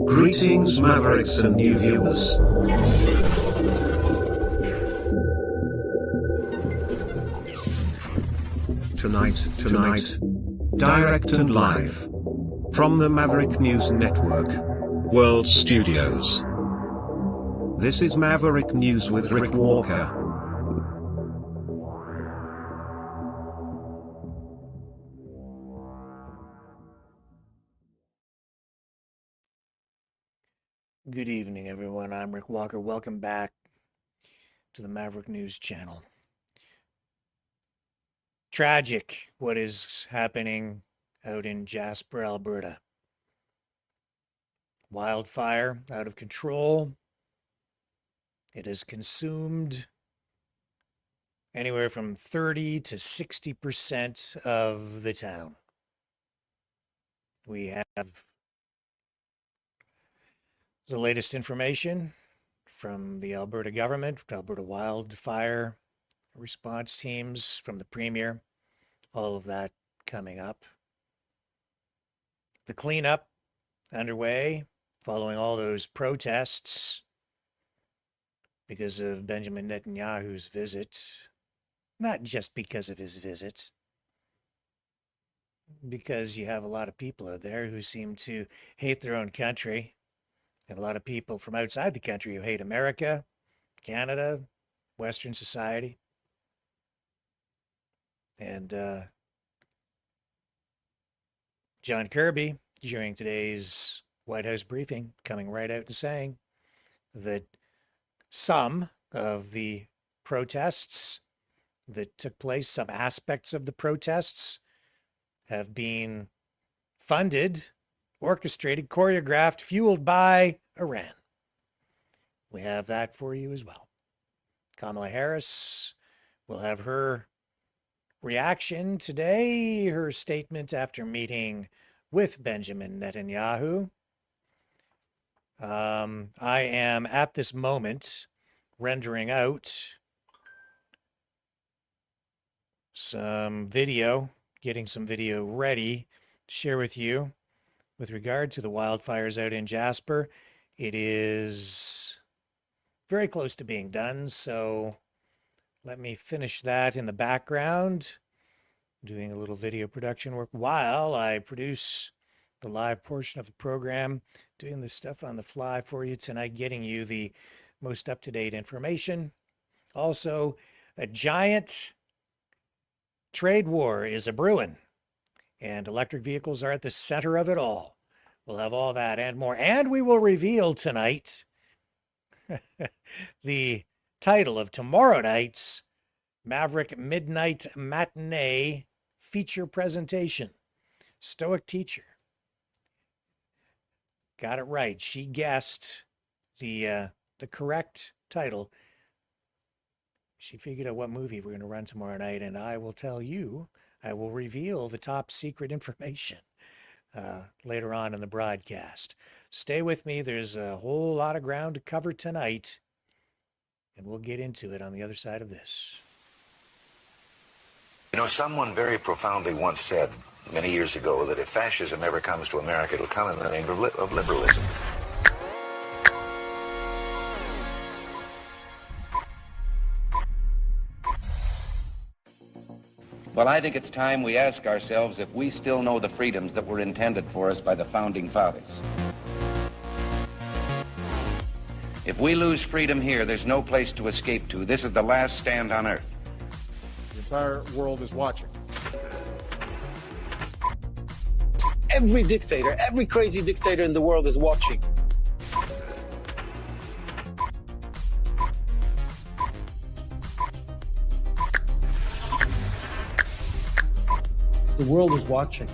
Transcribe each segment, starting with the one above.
Greetings, Mavericks and new viewers. Tonight, direct and live from the Maverick News Network World Studios. This is Maverick News with Rick Walker. Good evening, everyone. I'm Rick Walker. Welcome back to the Maverick News channel. Tragic what is happening out in Jasper, Alberta. Wildfire out of control. It has consumed anywhere from 30 to 60% of the town. We have the latest information from the Alberta government, Alberta Wildfire response teams, from the Premier, all of that coming up. The cleanup underway following all those protests because of Benjamin Netanyahu's visit. Not just because of his visit, because you have a lot of people out there who seem to hate their own country. And a lot of people from outside the country who hate America, Canada, Western society. And John Kirby, during today's White House briefing, coming right out and saying that some of the protests that took place, some aspects of the protests, have been funded, orchestrated, choreographed, fueled by Iran. We have that for you as well. Kamala Harris will have her reaction today, her statement after meeting with Benjamin Netanyahu. I am at this moment rendering out some video, getting some video ready to share with you. With regard to the wildfires out in Jasper, it is very close to being done, so let me finish that in the background, doing a little video production work while I produce the live portion of the program, doing this stuff on the fly for you tonight, getting you the most up-to-date information. Also, a giant trade war is a-brewing. And electric vehicles are at the center of it all. We'll have all that and more. And we will reveal tonight the title of tomorrow night's Maverick Midnight Matinee feature presentation. Stoic Teacher. Got it right. She guessed the correct title. She figured out what movie we're going to run tomorrow night, and I will tell you, I will reveal the top secret information later on in the broadcast. Stay with me. There's a whole lot of ground to cover tonight, and we'll get into it on the other side of this. You know, someone very profoundly once said many years ago that if fascism ever comes to America, it'll come in the name of liberalism. Well, I think it's time we ask ourselves if we still know the freedoms that were intended for us by the Founding Fathers. If we lose freedom here, there's no place to escape to. This is the last stand on Earth. The entire world is watching. Every dictator, every crazy dictator in the world is watching. The world is watching.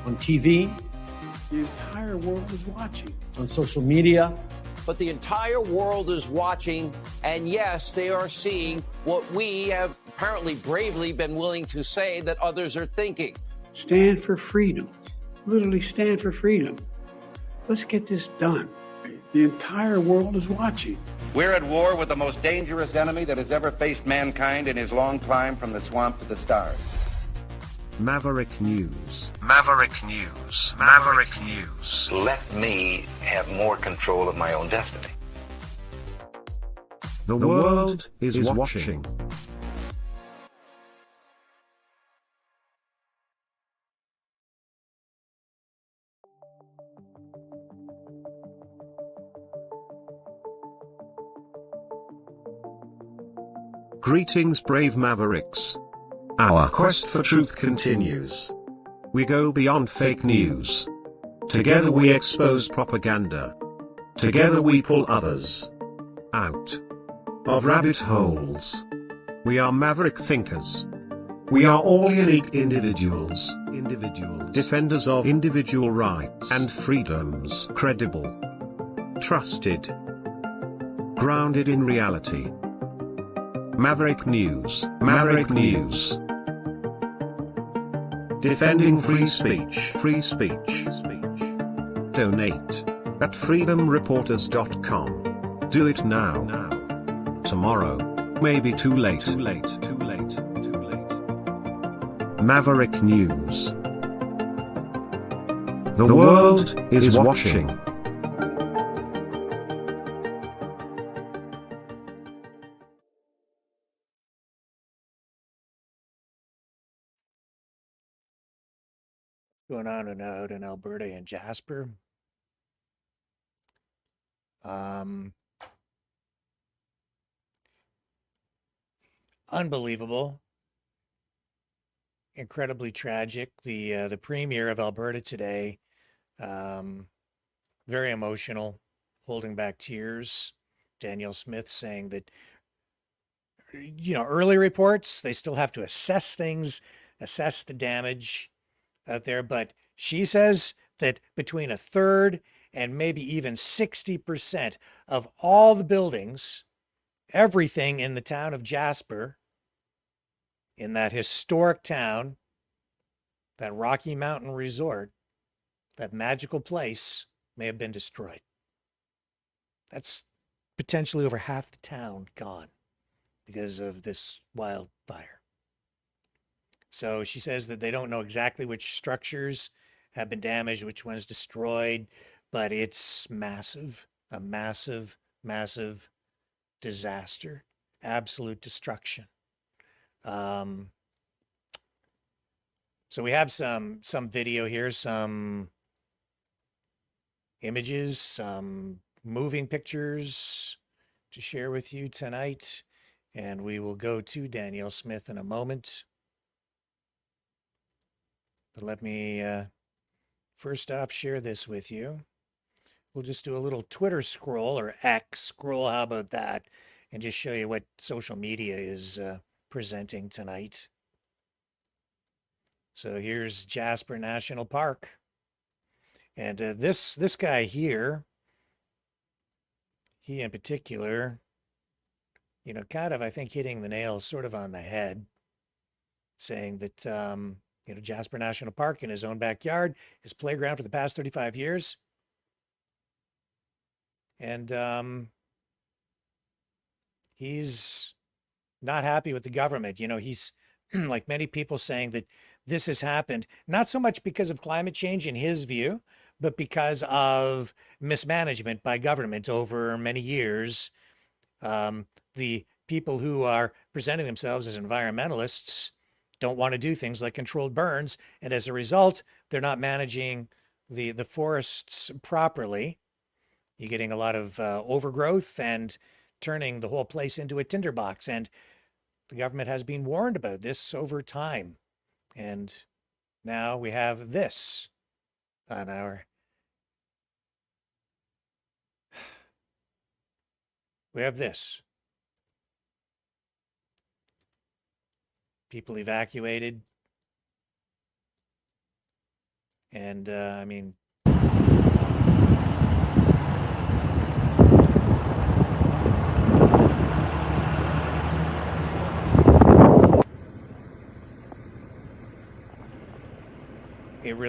On TV, the entire world is watching. On social media. But the entire world is watching, and yes, they are seeing what we have apparently bravely been willing to say that others are thinking. Stand for freedom. Literally stand for freedom. Let's get this done. The entire world is watching. We're at war with the most dangerous enemy that has ever faced mankind in his long climb from the swamp to the stars. Maverick News. Maverick News. Maverick News. Let me have more control of my own destiny. The world is watching. Greetings, brave Mavericks. Our quest for truth continues. We go beyond fake news. Together we expose propaganda. Together we pull others out of rabbit holes. We are maverick thinkers. We are all unique individuals. Defenders of individual rights and freedoms. Credible. Trusted. Grounded in reality. Maverick News. Maverick News. Defending free speech. Free speech. Donate at freedomreporters.com. Do it now. Tomorrow may be too late. Maverick News. The world is watching. Going on and out in Alberta and Jasper. Unbelievable. Incredibly tragic. The premier of Alberta today, very emotional, holding back tears. Danielle Smith saying that, early reports, they still have to assess things, assess the damage out there, but she says that between a third and maybe even 60% of all the buildings, everything in the town of Jasper, in that historic town, that Rocky Mountain resort, that magical place, may have been destroyed. That's potentially over half the town gone because of this wildfire. So she says that they don't know exactly which structures have been damaged, which ones destroyed, but it's massive, a massive, massive disaster, absolute destruction. So we have some video here, some images, some moving pictures to share with you tonight, and we will go to Danielle Smith in a moment. But let me first off share this with you. We'll just do a little Twitter scroll, or X scroll, how about that, and just show you what social media is presenting tonight. So here's Jasper National Park. And this guy here, he in particular, kind of, I think, hitting the nail sort of on the head, saying that, Jasper National Park in his own backyard, his playground for the past 35 years. And he's not happy with the government. He's, like many people, saying that this has happened, not so much because of climate change in his view, but because of mismanagement by government over many years. The people who are presenting themselves as environmentalists don't want to do things like controlled burns, and as a result, they're not managing the forests properly. You're getting a lot of overgrowth and turning the whole place into a tinderbox, and the government has been warned about this over time. And now we have this on our... We have this. People evacuated. And,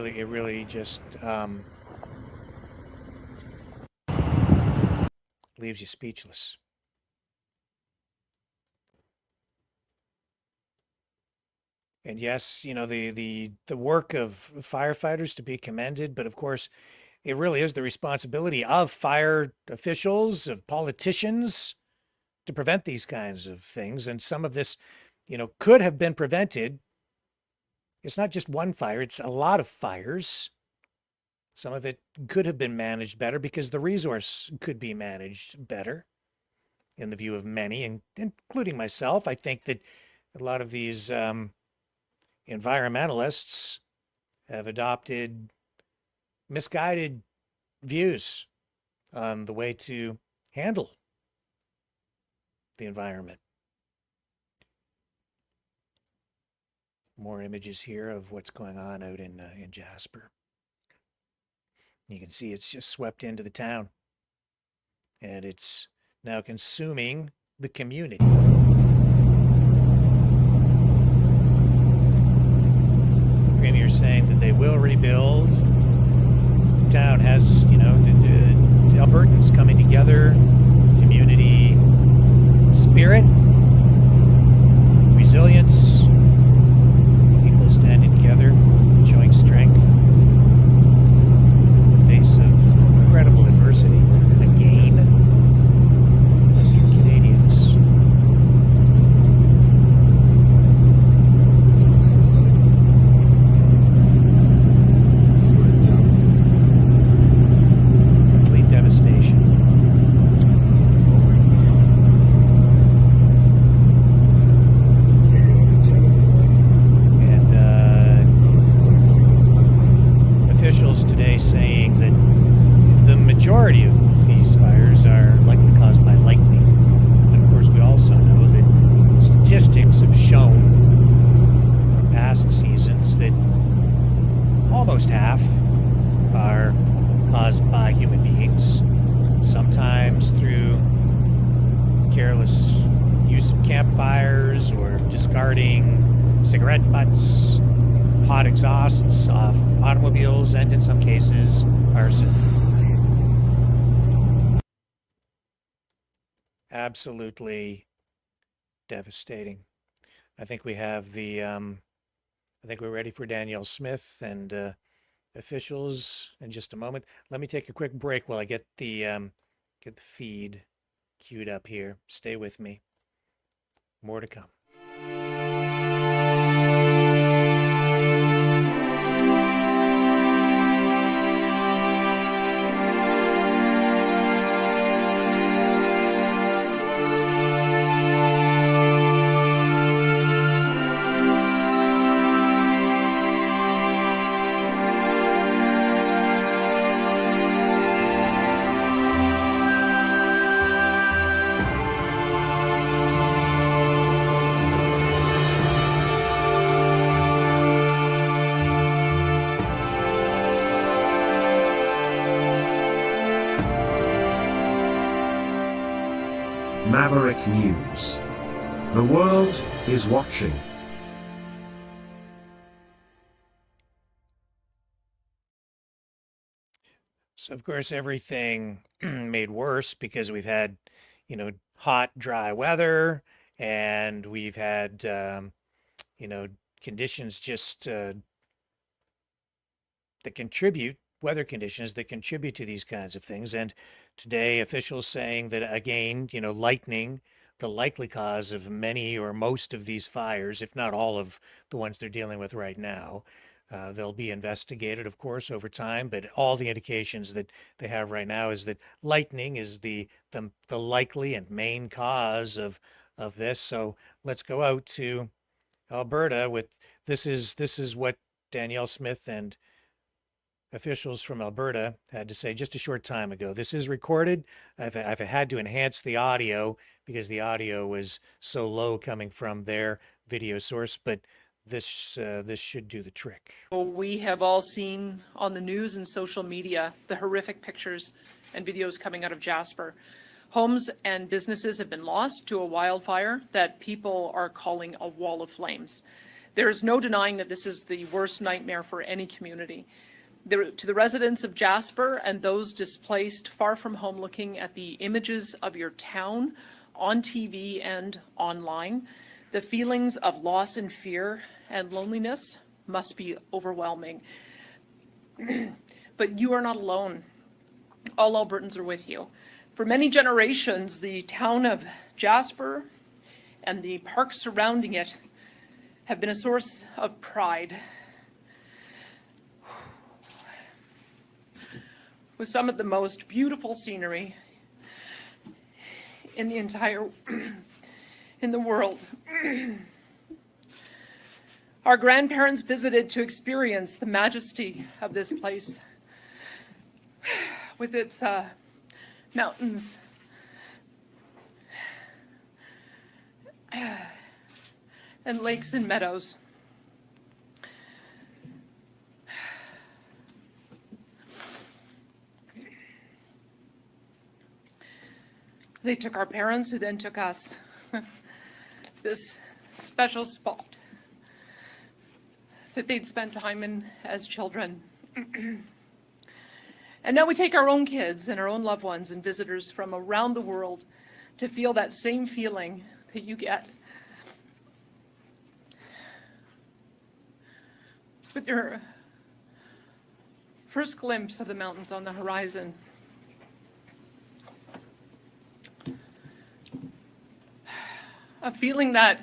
it really just leaves you speechless. And yes, the work of firefighters to be commended, but of course, it really is the responsibility of fire officials, of politicians, to prevent these kinds of things. And some of this, could have been prevented. It's not just one fire, it's a lot of fires. Some of it could have been managed better because the resource could be managed better in the view of many, including myself. I think that a lot of these environmentalists have adopted misguided views on the way to handle the environment. More images here of what's going on out in Jasper. You can see it's just swept into the town, and it's now consuming the community. The Premier saying that they will rebuild. The town has, the Albertans coming together, community spirit, resilience, people standing together, showing strength in the face of incredible adversity. Again, Western Canadians. Complete devastation. Officials today saying that the majority of these fires are likely caused by lightning. And of course, we also know that statistics have shown from past seasons that almost half are caused by human beings, sometimes through careless use of campfires or discarding cigarette butts, hot exhausts off automobiles, and in some cases, arson. Absolutely devastating. I think we have I think we're ready for Danielle Smith and officials in just a moment. Let me take a quick break while I get the feed queued up here. Stay with me. More to come. Maverick News. The world is watching. So, of course, everything made worse because we've had, hot, dry weather, and we've had, conditions just that contribute, weather conditions that contribute to these kinds of things. And today, officials saying that, again, lightning, the likely cause of many or most of these fires, if not all of the ones they're dealing with right now. They'll be investigated, of course, over time, but all the indications that they have right now is that lightning is the likely and main cause of this. So let's go out to Alberta with this is what Danielle Smith and officials from Alberta had to say just a short time ago. This is recorded. I've had to enhance the audio because the audio was so low coming from their video source, but this should do the trick. We have all seen on the news and social media the horrific pictures and videos coming out of Jasper. Homes and businesses have been lost to a wildfire that people are calling a wall of flames. There is no denying that this is the worst nightmare for any community. To the residents of Jasper and those displaced far from home looking at the images of your town on TV and online, the feelings of loss and fear and loneliness must be overwhelming. But you are not alone. All Albertans are with you. For many generations, the town of Jasper and the parks surrounding it have been a source of pride. With some of the most beautiful scenery in the entire in the world. Our grandparents visited to experience the majesty of this place with its mountains and lakes and meadows. They took our parents, who then took us to this special spot that they'd spent time in as children. And now we take our own kids and our own loved ones and visitors from around the world to feel that same feeling that you get with your first glimpse of the mountains on the horizon. A feeling that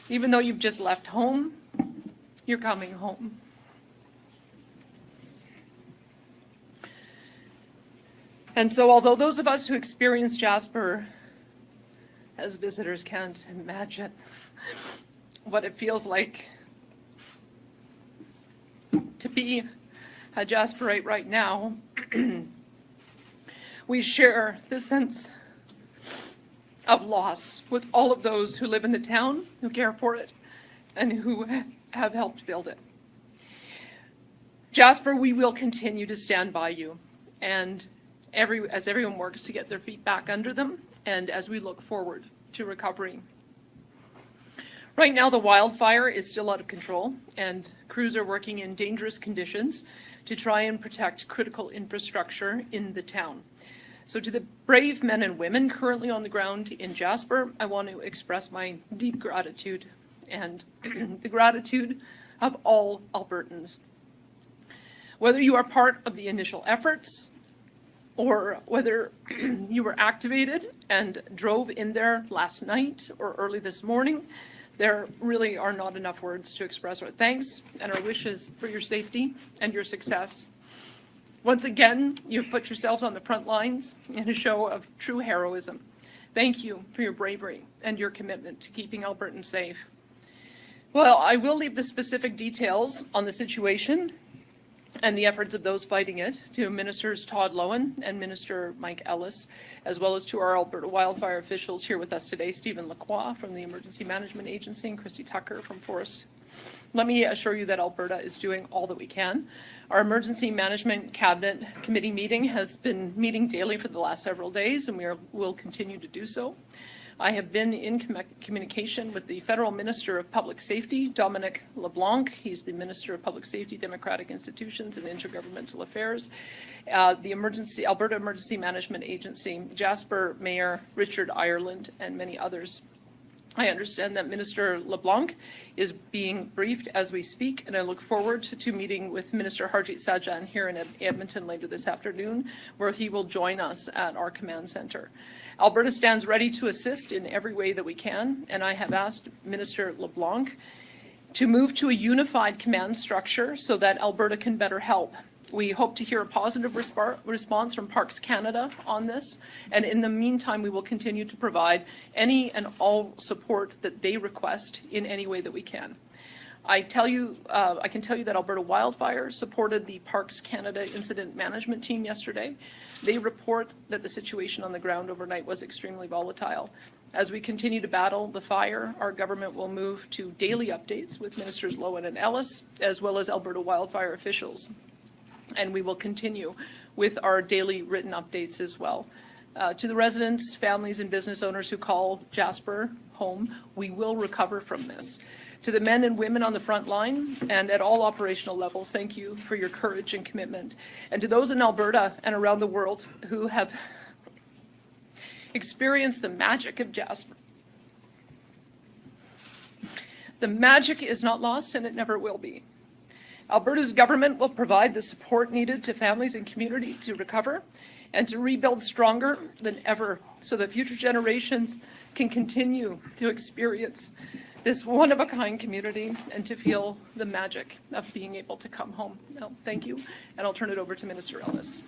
even though you've just left home, you're coming home. And so although those of us who experience Jasper as visitors can't imagine what it feels like to be a Jasperite right now, we share this sense of loss with all of those who live in the town, who care for it, and who have helped build it. Jasper, we will continue to stand by you, and as everyone works to get their feet back under them, and as we look forward to recovery. Right now, the wildfire is still out of control, and crews are working in dangerous conditions to try and protect critical infrastructure in the town. So to the brave men and women currently on the ground in Jasper, I want to express my deep gratitude and the gratitude of all Albertans. Whether you are part of the initial efforts or whether you were activated and drove in there last night or early this morning, there really are not enough words to express our thanks and our wishes for your safety and your success. Once again, you've put yourselves on the front lines in a show of true heroism. Thank you for your bravery and your commitment to keeping Albertans safe. Well, I will leave the specific details on the situation and the efforts of those fighting it to Ministers Todd Loewen and Minister Mike Ellis, as well as to our Alberta wildfire officials here with us today, Stephen Lacroix from the Emergency Management Agency and Christy Tucker from Forest. Let me assure you that Alberta is doing all that we can. Our Emergency Management Cabinet Committee meeting has been meeting daily for the last several days, and will continue to do so. I have been in communication with the Federal Minister of Public Safety, Dominic LeBlanc. He's the Minister of Public Safety, Democratic Institutions and Intergovernmental Affairs. The Alberta Emergency Management Agency, Jasper Mayor Richard Ireland, and many others. I understand that Minister LeBlanc is being briefed as we speak, and I look forward to meeting with Minister Harjit Sajjan here in Edmonton later this afternoon, where he will join us at our command center. Alberta stands ready to assist in every way that we can, and I have asked Minister LeBlanc to move to a unified command structure so that Alberta can better help. We hope to hear a positive response from Parks Canada on this, and in the meantime, we will continue to provide any and all support that they request in any way that we can. I can tell you that Alberta Wildfire supported the Parks Canada Incident Management Team yesterday. They report that the situation on the ground overnight was extremely volatile. As we continue to battle the fire, our government will move to daily updates with Ministers Loewen and Ellis, as well as Alberta Wildfire officials. And we will continue with our daily written updates as well. To the residents, families, and business owners who call Jasper home, we will recover from this. To the men and women on the front line and at all operational levels, thank you for your courage and commitment. And to those in Alberta and around the world who have experienced the magic of Jasper, The magic is not lost, and it never will be. Alberta's government will provide the support needed to families and community to recover and to rebuild stronger than ever so that future generations can continue to experience this one-of-a-kind community and to feel the magic of being able to come home. Now, thank you, and I'll turn it over to Minister Ellis.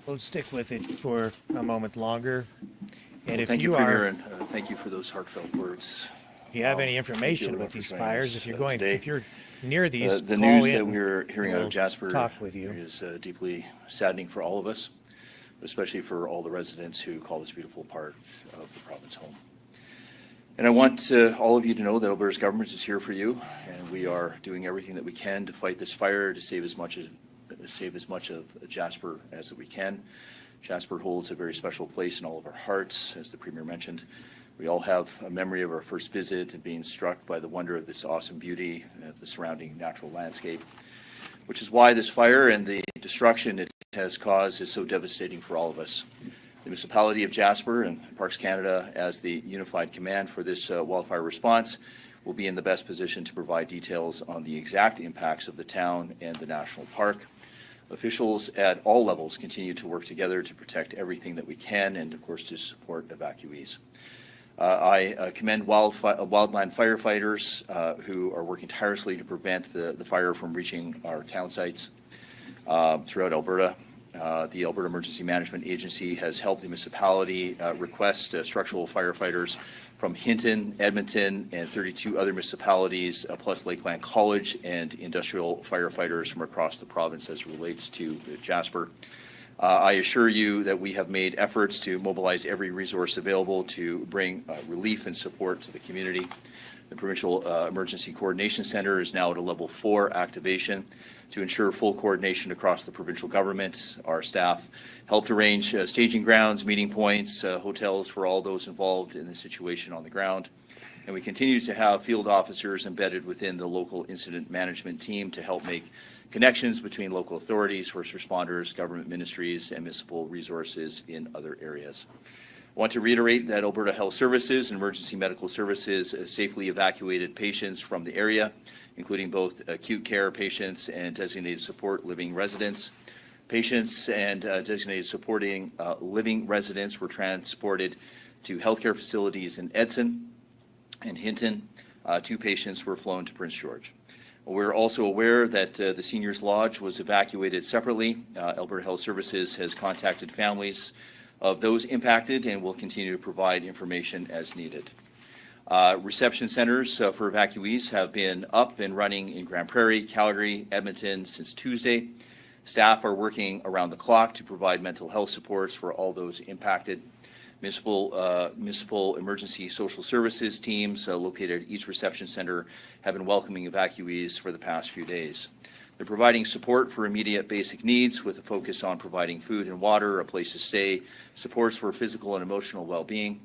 We'll stick with it for a moment longer. And if Thank you Premier, are, and thank you for those heartfelt words. if you have any information about these fires, if you're near these, the call news in. that we're hearing out We'll of Jasper talk with you. is deeply saddening for all of us, especially for all the residents who call this beautiful part of the province home. And I want all of you to know that Alberta's government is here for you, and we are doing everything that we can to fight this fire, to save as much of Jasper as we can. Jasper holds a very special place in all of our hearts, as the Premier mentioned. We all have a memory of our first visit and being struck by the wonder of this awesome beauty of the surrounding natural landscape, which is why this fire and the destruction it has caused is so devastating for all of us. The municipality of Jasper and Parks Canada, as the unified command for this wildfire response, will be in the best position to provide details on the exact impacts of the town and the national park. Officials at all levels continue to work together to protect everything that we can and, of course, to support evacuees. I commend wildland firefighters who are working tirelessly to prevent the fire from reaching our town sites throughout Alberta. The Alberta Emergency Management Agency has helped the municipality request structural firefighters from Hinton, Edmonton, and 32 other municipalities, plus Lakeland College and industrial firefighters from across the province as it relates to Jasper. I assure you that we have made efforts to mobilize every resource available to bring relief and support to the community. The Provincial Emergency Coordination Centre is now at a level 4 activation to ensure full coordination across the provincial government. Our staff helped arrange staging grounds, meeting points, hotels for all those involved in the situation on the ground. And we continue to have field officers embedded within the local incident management team to help make connections between local authorities, first responders, government ministries, and municipal resources in other areas. I want to reiterate that Alberta Health Services and Emergency Medical Services safely evacuated patients from the area, including both acute care patients and designated support living residents. Patients and designated supporting living residents were transported to healthcare facilities in Edson and Hinton. 2 patients were flown to Prince George. We're also aware that the Seniors Lodge was evacuated separately. Alberta Health Services has contacted families of those impacted and will continue to provide information as needed. Reception centers for evacuees have been up and running in Grand Prairie, Calgary, Edmonton since Tuesday. Staff are working around the clock to provide mental health supports for all those impacted. Municipal emergency social services teams located at each reception center have been welcoming evacuees for the past few days. They're providing support for immediate basic needs with a focus on providing food and water, a place to stay, supports for physical and emotional well-being.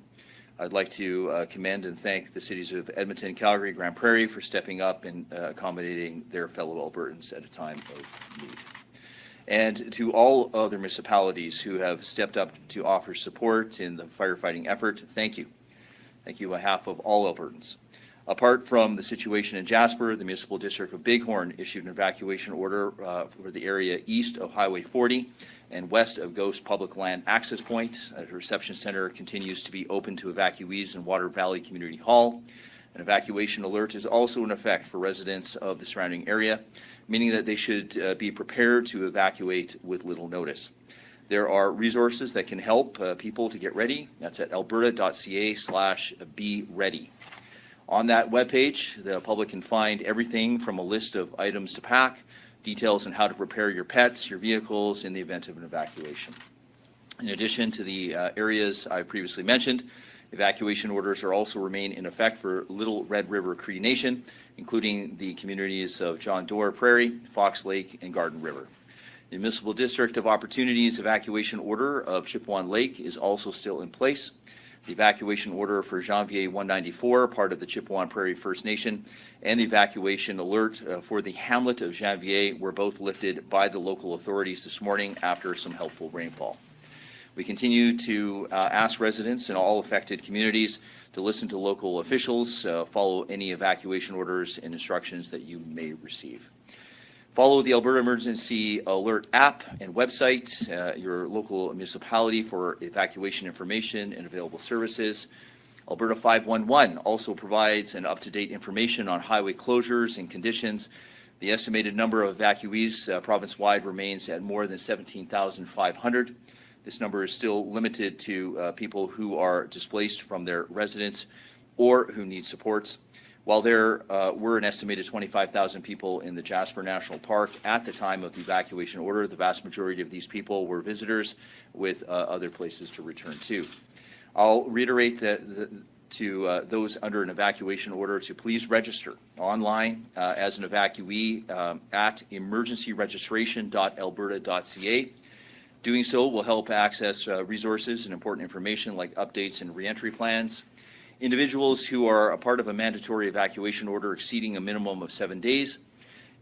I'd like to commend and thank the cities of Edmonton, Calgary, Grand Prairie for stepping up and accommodating their fellow Albertans at a time of need. And to all other municipalities who have stepped up to offer support in the firefighting effort, thank you. Thank you on behalf of all Albertans. Apart from the situation in Jasper, the Municipal District of Bighorn issued an evacuation order for the area east of Highway 40 and west of Ghost Public Land Access Point. The reception center continues to be open to evacuees in Water Valley Community Hall. An evacuation alert is also in effect for residents of the surrounding area, meaning that they should be prepared to evacuate with little notice. There are resources that can help people to get ready. That's at alberta.ca/be-ready. On that webpage, the public can find everything from a list of items to pack, details on how to prepare your pets, your vehicles in the event of an evacuation. In addition to the areas I previously mentioned, evacuation orders are also remain in effect for Little Red River Cree Nation, including the communities of John Doerr Prairie, Fox Lake, and Garden River. The Municipal District of Opportunities evacuation order of Chippewa Lake is also still in place. The evacuation order for Janvier 194, part of the Chippewa Prairie First Nation, and the evacuation alert for the hamlet of Janvier were both lifted by the local authorities this morning after some helpful rainfall. We continue to ask residents in all affected communities to listen to local officials, follow any evacuation orders and instructions that you may receive. Follow the Alberta Emergency Alert app and website, your local municipality for evacuation information and available services. Alberta 511 also provides an up-to-date information on highway closures and conditions. The estimated number of evacuees province-wide remains at more than 17,500. This number is still limited to people who are displaced from their residence or who need supports. While there were an estimated 25,000 people in the Jasper National Park at the time of the evacuation order, the vast majority of these people were visitors with other places to return to. I'll reiterate that to those under an evacuation order to please register online as an evacuee at emergencyregistration.alberta.ca. Doing so will help access resources and important information like updates and reentry plans. Individuals who are a part of a mandatory evacuation order exceeding a minimum of 7 days,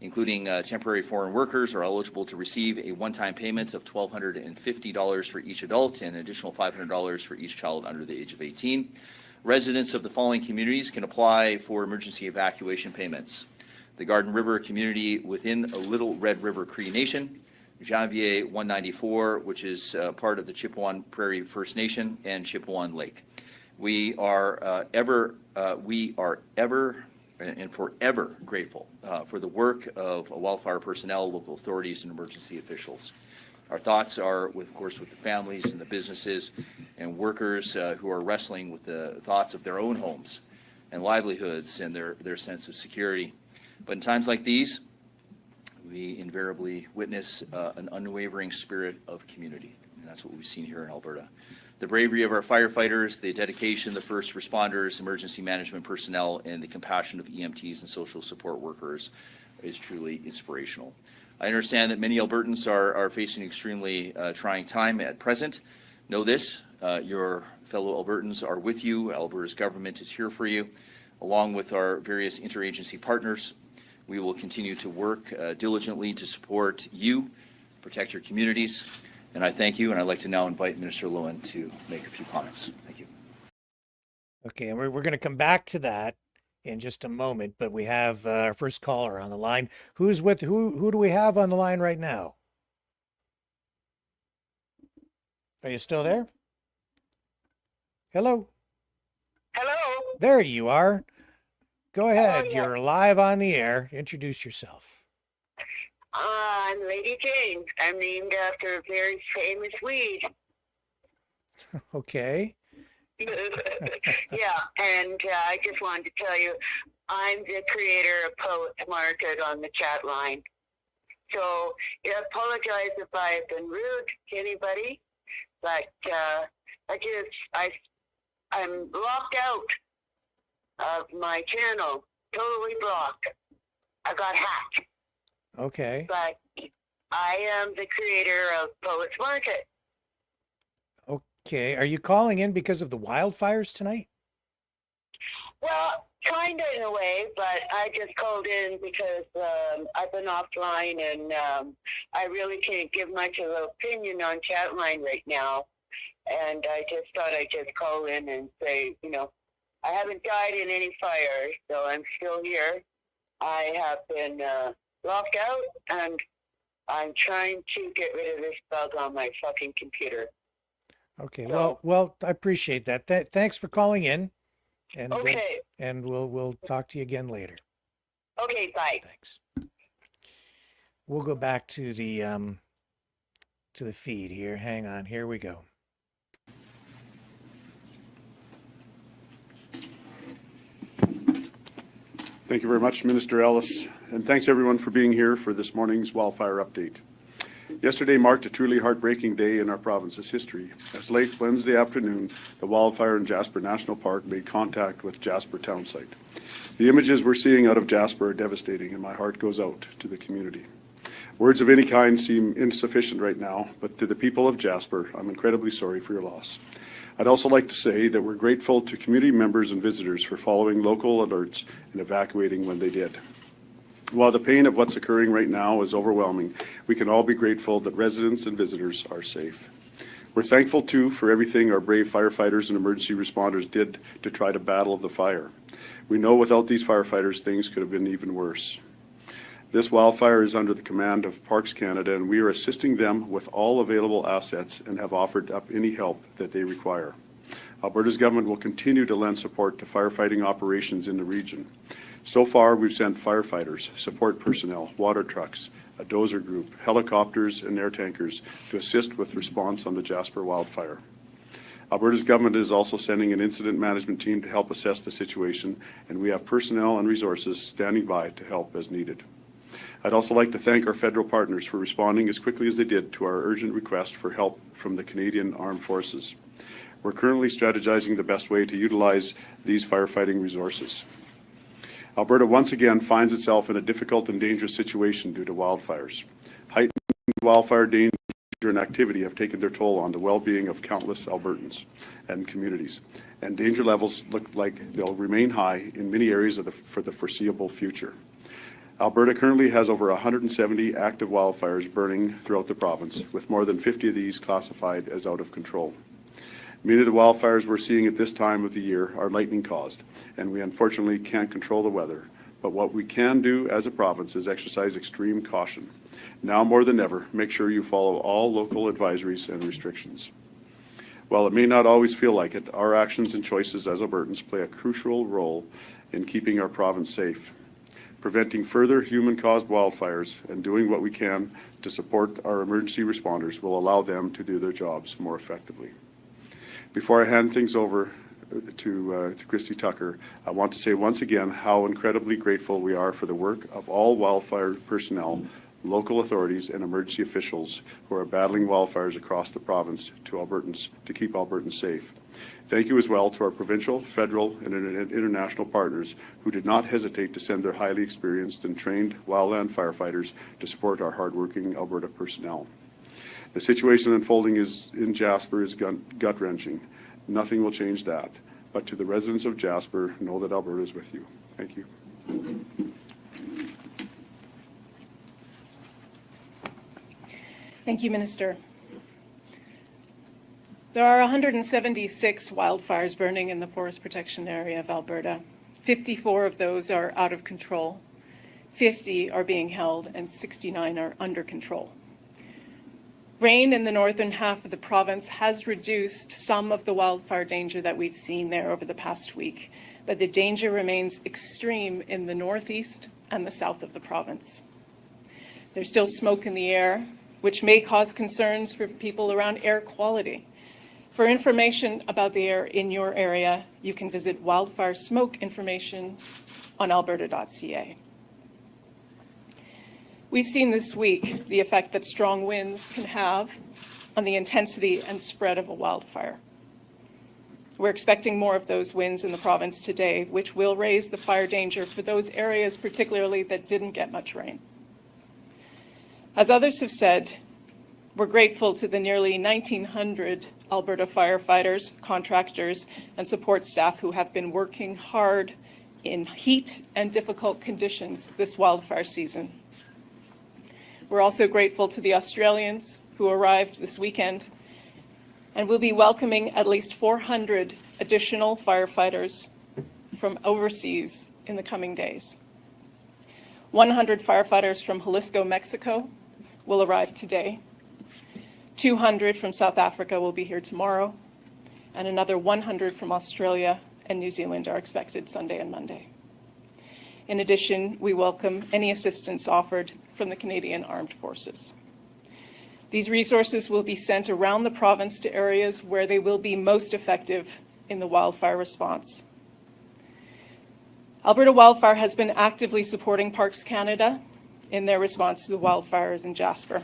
including temporary foreign workers, are eligible to receive a one-time payment of $1,250 for each adult and an additional $500 for each child under the age of 18. Residents of the following communities can apply for emergency evacuation payments: the Garden River community within Little Red River Cree Nation, Janvier 194, which is part of the Chippewa Prairie First Nation, and Chippewa Lake. We are ever and forever grateful for the work of wildfire personnel, local authorities, and emergency officials. Our thoughts are, of course, with the families and the businesses and workers who are wrestling with the thoughts of their own homes and livelihoods and their sense of security. But in times like these, we invariably witness an unwavering spirit of community, and that's what we've seen here in Alberta. The bravery of our firefighters, the dedication of the first responders, emergency management personnel, and the compassion of EMTs and social support workers is truly inspirational. I understand that many Albertans are facing an extremely trying time at present. Know this, your fellow Albertans are with you. Alberta's government is here for you, along with our various interagency partners. We will continue to work diligently to support you, protect your communities. And I thank you, and I'd like to now invite Minister Lowen to make a few comments. Thank you. Okay, and we're going to come back to that in just a moment, but we have our first caller on the line. Who do we have on the line right now? Are you still there? Hello? Hello? There you are. Go ahead. Oh, yeah. You're live on the air. Introduce yourself. I'm Lady Jane. I'm named after a very famous weed. Okay. Yeah, and I just wanted to tell you, I'm the creator of Poets Market on the chat line. So I apologize if I've been rude to anybody, but I'm locked out of my channel, totally blocked. I got hacked. Okay. But I am the creator of Poets Market. Okay. Are you calling in because of the wildfires tonight? Well, kind of in a way, but I just called in because I've been offline and I really can't give much of an opinion on Chatline right now. And I just thought I'd just call in and say, you know, I haven't died in any fires, so I'm still here. I have been locked out, and I'm trying to get rid of this bug on my fucking computer. Okay, so, well, I appreciate that. Thanks for calling in, and okay, and we'll talk to you again later. Okay, bye. Thanks. We'll go back to the feed here. Hang on, here we go. Thank you very much, Minister Ellis, and thanks everyone for being here for this morning's wildfire update. Yesterday marked a truly heartbreaking day in our province's history, as late Wednesday afternoon, the wildfire in Jasper National Park made contact with Jasper town site. The images we're seeing out of Jasper are devastating, and my heart goes out to the community. Words of any kind seem insufficient right now, but to the people of Jasper, I'm incredibly sorry for your loss. I'd also like to say that we're grateful to community members and visitors for following local alerts and evacuating when they did. While the pain of what's occurring right now is overwhelming, we can all be grateful that residents and visitors are safe. We're thankful, too, for everything our brave firefighters and emergency responders did to try to battle the fire. We know without these firefighters, things could have been even worse. This wildfire is under the command of Parks Canada, and we are assisting them with all available assets and have offered up any help that they require. Alberta's government will continue to lend support to firefighting operations in the region. So far, we've sent firefighters, support personnel, water trucks, a dozer group, helicopters, and air tankers to assist with response on the Jasper wildfire. Alberta's government is also sending an incident management team to help assess the situation, and we have personnel and resources standing by to help as needed. I'd also like to thank our federal partners for responding as quickly as they did to our urgent request for help from the Canadian Armed Forces. We're currently strategizing the best way to utilize these firefighting resources. Alberta once again finds itself in a difficult and dangerous situation due to wildfires. Heightened wildfire danger and activity have taken their toll on the well-being of countless Albertans and communities, and danger levels look like they'll remain high in many areas for the foreseeable future. Alberta currently has over 170 active wildfires burning throughout the province, with more than 50 of these classified as out of control. Many of the wildfires we're seeing at this time of the year are lightning caused, and we unfortunately can't control the weather. But what we can do as a province is exercise extreme caution. Now more than ever, make sure you follow all local advisories and restrictions. While it may not always feel like it, our actions and choices as Albertans play a crucial role in keeping our province safe. Preventing further human-caused wildfires and doing what we can to support our emergency responders will allow them to do their jobs more effectively. Before I hand things over to Christy Tucker, I want to say once again how incredibly grateful we are for the work of all wildfire personnel, local authorities, and emergency officials who are battling wildfires across the province to keep Albertans safe. Thank you as well to our provincial, federal, and international partners who did not hesitate to send their highly experienced and trained wildland firefighters to support our hardworking Alberta personnel. The situation unfolding in Jasper is gut-wrenching. Nothing will change that. But to the residents of Jasper, know that Alberta is with you. Thank you. Thank you, Minister. There are 176 wildfires burning in the forest protection area of Alberta. 54 of those are out of control, 50 are being held, and 69 are under control. Rain in the northern half of the province has reduced some of the wildfire danger that we've seen there over the past week, but the danger remains extreme in the northeast and the south of the province. There's still smoke in the air, which may cause concerns for people around air quality. For information about the air in your area, you can visit wildfire smoke information on alberta.ca. We've seen this week the effect that strong winds can have on the intensity and spread of a wildfire. We're expecting more of those winds in the province today, which will raise the fire danger for those areas particularly that didn't get much rain. As others have said, we're grateful to the nearly 1,900 Alberta firefighters, contractors, and support staff who have been working hard in heat and difficult conditions this wildfire season. We're also grateful to the Australians who arrived this weekend, and we'll be welcoming at least 400 additional firefighters from overseas in the coming days. 100 firefighters from Jalisco, Mexico will arrive today. 200 from South Africa will be here tomorrow, and another 100 from Australia and New Zealand are expected Sunday and Monday. In addition, we welcome any assistance offered from the Canadian Armed Forces. These resources will be sent around the province to areas where they will be most effective in the wildfire response. Alberta Wildfire has been actively supporting Parks Canada in their response to the wildfires in Jasper.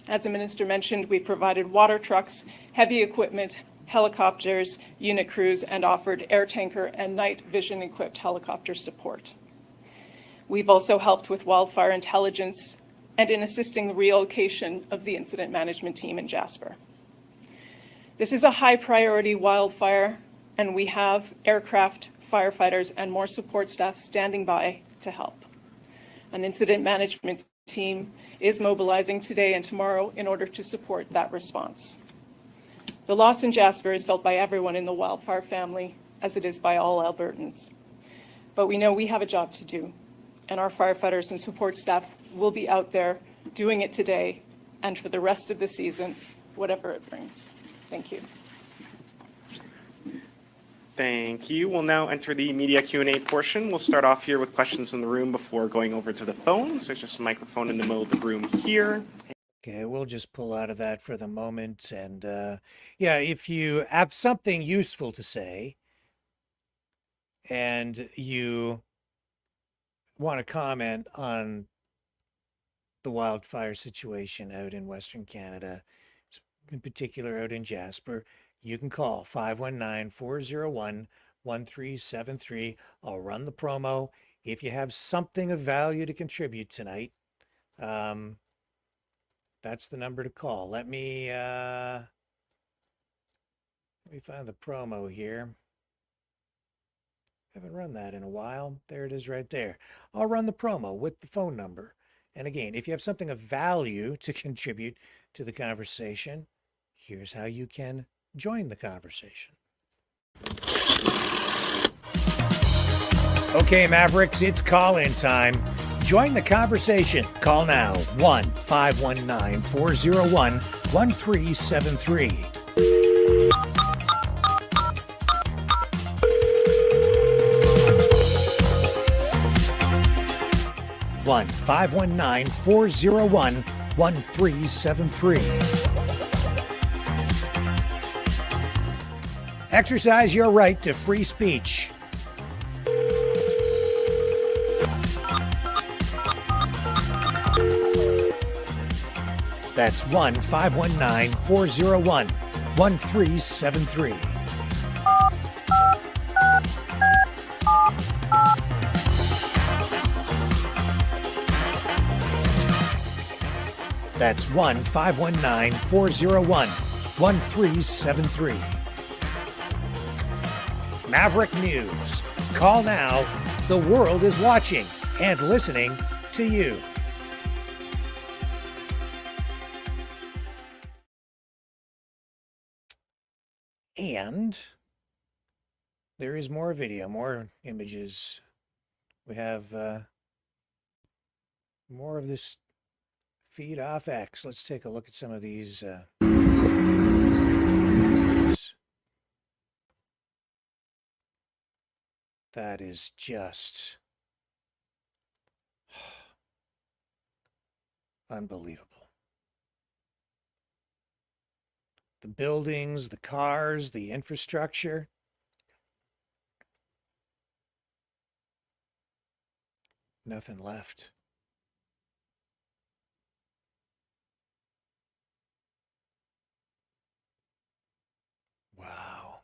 As the Minister mentioned, we provided water trucks, heavy equipment, helicopters, unit crews, and offered air tanker and night vision equipped helicopter support. We've also helped with wildfire intelligence and in assisting the relocation of the incident management team in Jasper. This is a high priority wildfire, and we have aircraft, firefighters, and more support staff standing by to help. An incident management team is mobilizing today and tomorrow in order to support that response. The loss in Jasper is felt by everyone in the Wildfire family, as it is by all Albertans. But we know we have a job to do, and our firefighters and support staff will be out there doing it today and for the rest of the season, whatever it brings. Thank you. Thank you. We'll now enter the media Q&A portion. We'll start off here with questions in the room before going over to the phones. There's just a microphone in the middle of the room here. Okay, we'll just pull out of that for the moment. And yeah, if you have something useful to say and you want to comment on the wildfire situation out in Western Canada, in particular out in Jasper, you can call 519-401-1373. I'll run the promo. If you have something of value to contribute tonight, that's the number to call. Let me find the promo here. Haven't run that in a while. There it is right there. I'll run the promo with the phone number. And again, if you have something of value to contribute to the conversation, here's how you can join the conversation. Okay, Mavericks, it's call-in time. Join the conversation. Call now, 1-519-401-1373. One 519-401-1373. Exercise your right to free speech. That's 1-519-401-1373. That's 1-519-401-1373. Maverick News. Call now. The world is watching and listening to you. And there is more video, more images. We have more of this feed off X. Let's take a look at some of these images. That is just unbelievable. The buildings, the cars, the infrastructure. Nothing left. Wow.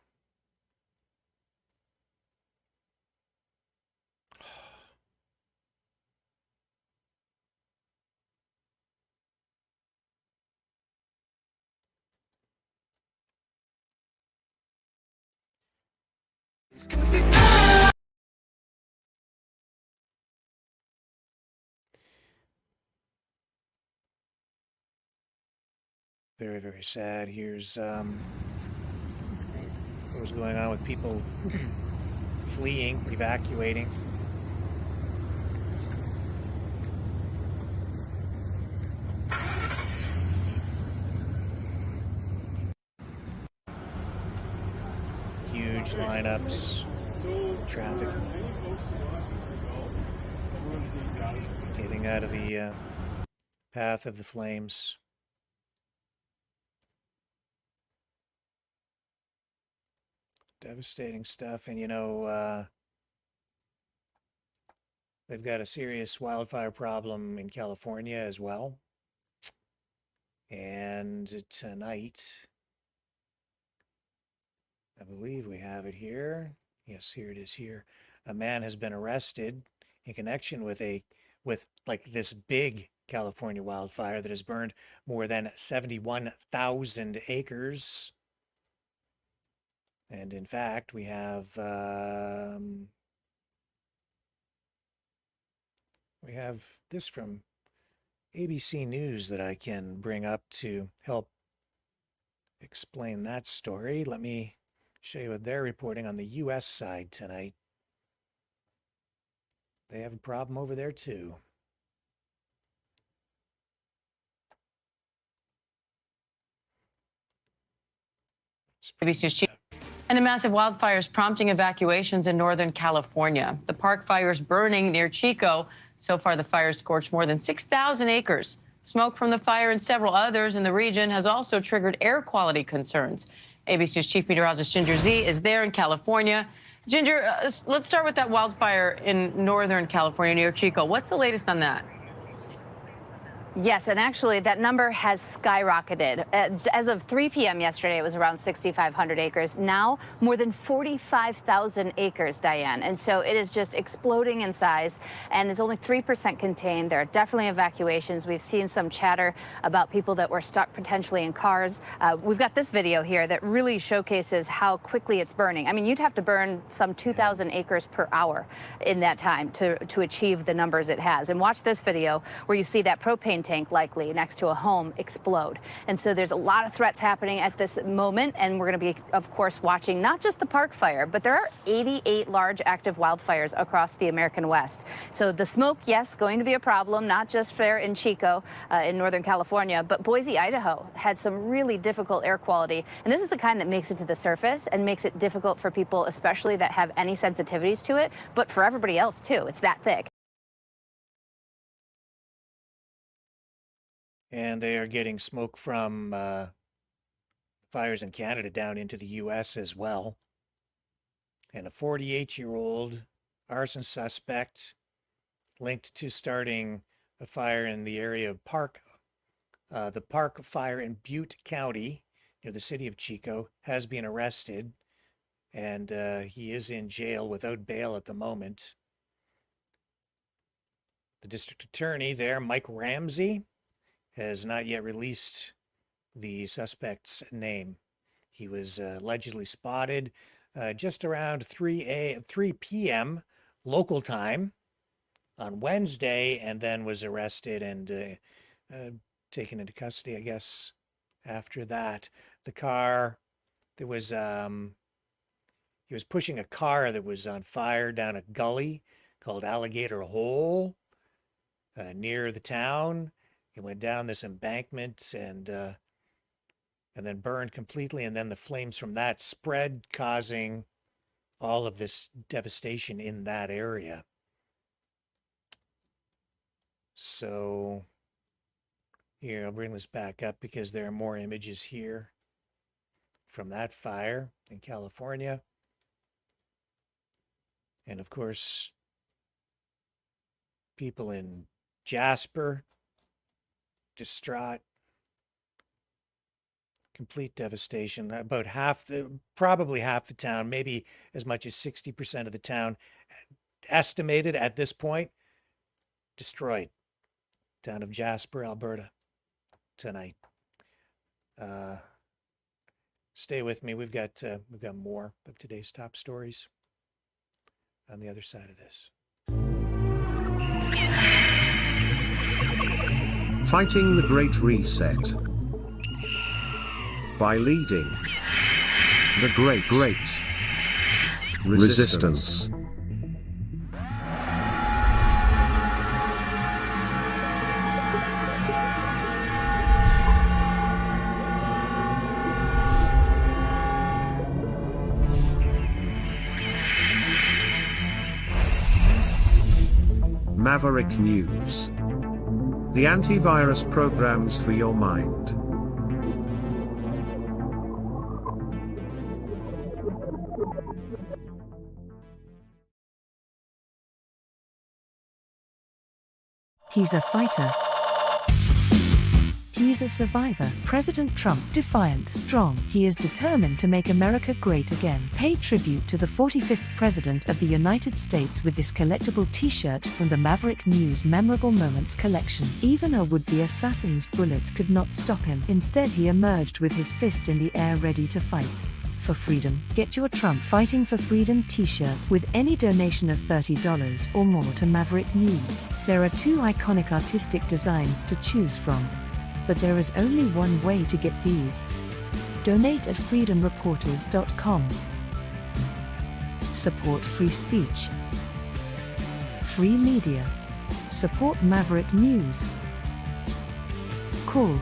Very, very sad. Here's what was going on with people fleeing, evacuating. Huge lineups, traffic getting out of the path of the flames. Devastating stuff. And, you know, they've got a serious wildfire problem in California as well. And tonight, I believe we have it here. Yes, here it is here. A man has been arrested in connection with like this big California wildfire that has burned more than 71,000 acres. And in fact, we have this from ABC News that I can bring up to help explain that story, let me show you what they're reporting on the U.S. side tonight. They have a problem over there too. ABC's chief. And a massive wildfires prompting evacuations in Northern California. The park fires burning near Chico. So far, the fires scorched more than 6,000 acres. Smoke from the fire and several others in the region has also triggered air quality concerns. ABC's chief meteorologist Ginger Z is there in California. Ginger, let's start with that wildfire in Northern California near Chico. What's the latest on that? Yes, and actually that number has skyrocketed. As of 3 p.m. yesterday, it was around 6,500 acres. Now, more than 45,000 acres, Diane. And so it is just exploding in size, and it's only 3% contained. There are definitely evacuations. We've seen some chatter about people that were stuck potentially in cars. We've got this video here that really showcases how quickly it's burning. I mean, you'd have to burn some 2,000 acres per hour in that time to achieve the numbers it has. And watch this video where you see that propane tank likely next to a home explode. And so there's a lot of threats happening at this moment, and we're going to be, of course, watching not just the park fire, but there are 88 large active wildfires across the American West. So the smoke, yes, going to be a problem, not just there in Chico in Northern California, but Boise, Idaho had some really difficult air quality. And this is the kind that makes it to the surface and makes it difficult for people, especially that have any sensitivities to it, but for everybody else too. It's that thick. And they are getting smoke from fires in Canada down into the U.S. as well. And a 48-year-old arson suspect linked to starting a fire in the area of the Park Fire in Butte County, near the city of Chico, has been arrested. And he is in jail without bail at the moment. The district attorney there, Mike Ramsey, has not yet released the suspect's name. He was allegedly spotted just around 3 p.m. local time on Wednesday, and then was arrested and taken into custody, I guess, after that. The car, there was, he was pushing a car that was on fire down a gully called Alligator Hole near the town. It went down this embankment and then burned completely, and then the flames from that spread, causing all of this devastation in that area. So here, I'll bring this back up because there are more images here from that fire in California. And of course, people in Jasper, distraught, complete devastation. About probably half the town, maybe as much as 60% of the town, estimated at this point, destroyed. Town of Jasper, Alberta, tonight. Stay with me. We've got more of today's top stories on the other side of this. Fighting the Great Reset by leading the Great Resistance. Maverick News. The antivirus programs for your mind. He's a fighter. He's a survivor. President Trump, defiant, strong. He is determined to make America great again. Pay tribute to the 45th President of the United States with this collectible t-shirt from the Maverick News Memorable Moments collection. Even a would-be assassin's bullet could not stop him. Instead, he emerged with his fist in the air ready to fight. For freedom. Get your Trump Fighting for Freedom t-shirt with any donation of $30 or more to Maverick News. There are 2 iconic artistic designs to choose from. But there is only one way to get these. Donate at freedomreporters.com. Support free speech. Free media. Support Maverick News. Call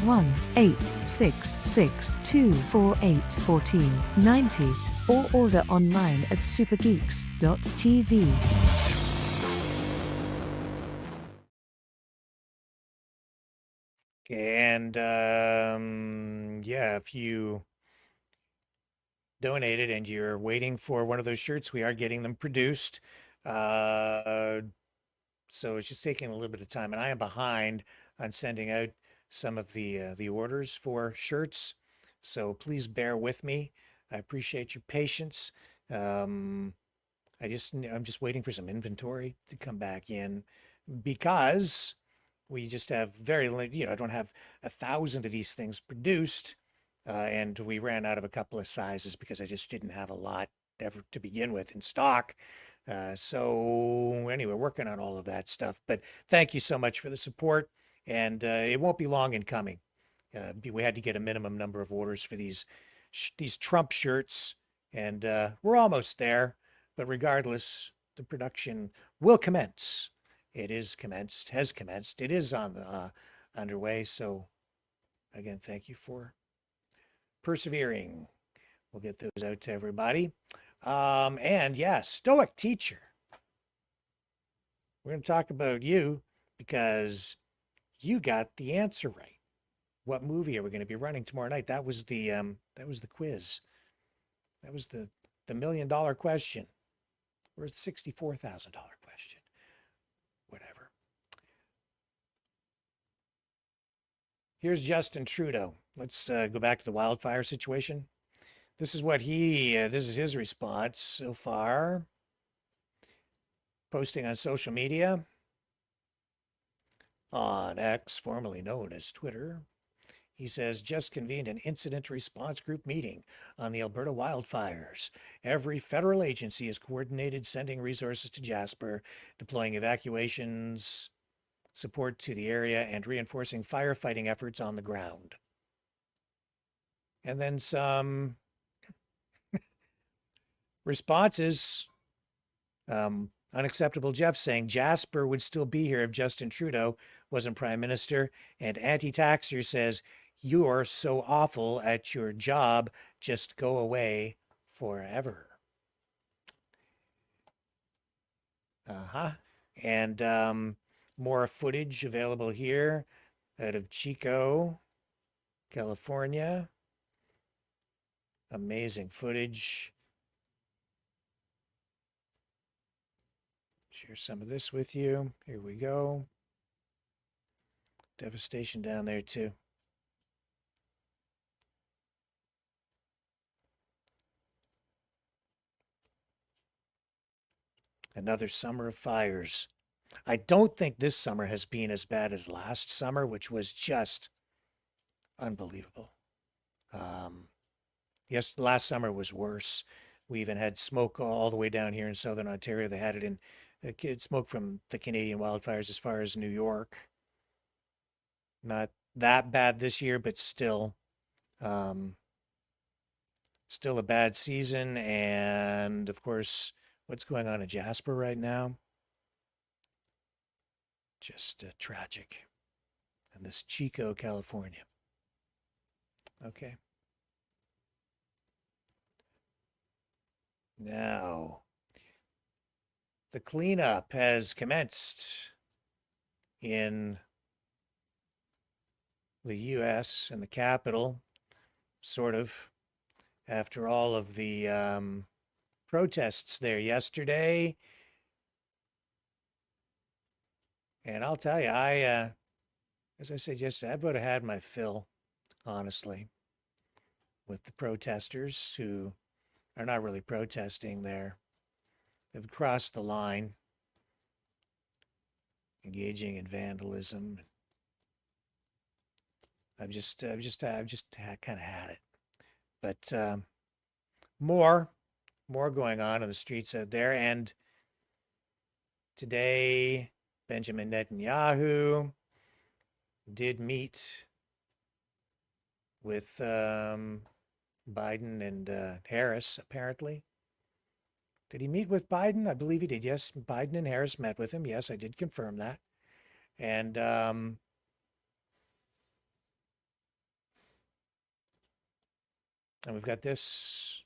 1-866-248-1490 or order online at supergeeks.tv. And yeah, if you donated and you're waiting for one of those shirts, we are getting them produced. So it's just taking a little bit of time, and I am behind on sending out some of the orders for shirts. So please bear with me. I appreciate your patience. I'm just waiting for some inventory to come back in because we just have very, I don't have 1,000 of these things produced. And we ran out of a couple of sizes because I just didn't have a lot ever to begin with in stock. So anyway, working on all of that stuff. But thank you so much for the support. And it won't be long in coming. We had to get a minimum number of orders for these Trump shirts. And we're almost there. But regardless, the production will commence. It is commenced, has commenced. It is on the underway. So again, thank you for persevering. We'll get those out to everybody. And yeah, Stoic Teacher. We're going to talk about you because you got the answer right. What movie are we going to be running tomorrow night? That was the quiz. That was the $1 million question, or $64,000 question. Whatever. Here's Justin Trudeau. Let's go back to the wildfire situation. This is what this is his response so far. Posting on social media. On X, formerly known as Twitter. He says, just convened an incident response group meeting on the Alberta wildfires. Every federal agency is coordinated, sending resources to Jasper, deploying evacuations, support to the area, and reinforcing firefighting efforts on the ground. And then some responses. Unacceptable Jeff saying Jasper would still be here if Justin Trudeau wasn't Prime Minister. And Anti-Taxer says, you're so awful at your job, just go away forever. And more footage available here out of Chico, California. Amazing footage. Share some of this with you. Here we go. Devastation down there too. Another summer of fires. I don't think this summer has been as bad as last summer, which was just unbelievable. Yes, last summer was worse. We even had smoke all the way down here in southern Ontario. They had it in smoke from the Canadian wildfires as far as New York. Not that bad this year, but still a bad season. And of course, what's going on in Jasper right now? Just tragic. And this Chico, California. Okay. Now, the cleanup has commenced in the U.S. and the Capitol, sort of, after all of the protests there yesterday. And I'll tell you, as I said yesterday, I would have had my fill, honestly, with the protesters who are not really protesting there. They've crossed the line, engaging in vandalism. I've just kind of had it. But more going on in the streets out there. And today, Benjamin Netanyahu did meet with Biden and Harris, apparently. Did he meet with Biden? I believe he did. Yes, Biden and Harris met with him. Yes, I did confirm that. And we've got this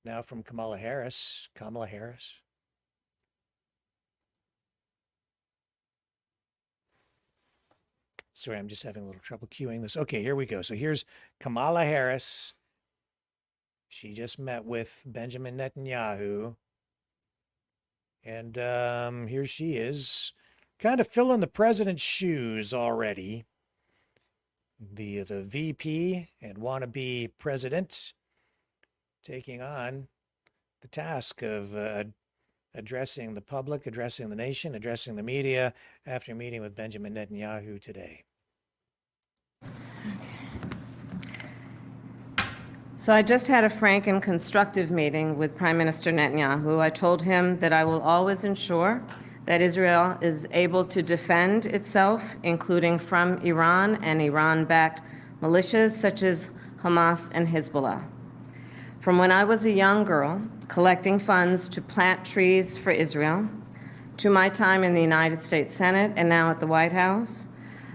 now from Kamala Harris. Sorry, I'm just having a little trouble queuing this. Okay, here we go. So here's Kamala Harris. She just met with Benjamin Netanyahu. And here she is, kind of filling the president's shoes already. The VP and wannabe president taking on the task of addressing the public, addressing the nation, addressing the media after meeting with Benjamin Netanyahu today. So I just had a frank and constructive meeting with Prime Minister Netanyahu. I told him that I will always ensure that Israel is able to defend itself, including from Iran and Iran-backed militias such as Hamas and Hezbollah. From when I was a young girl, collecting funds to plant trees for Israel, to my time in the United States Senate and now at the White House,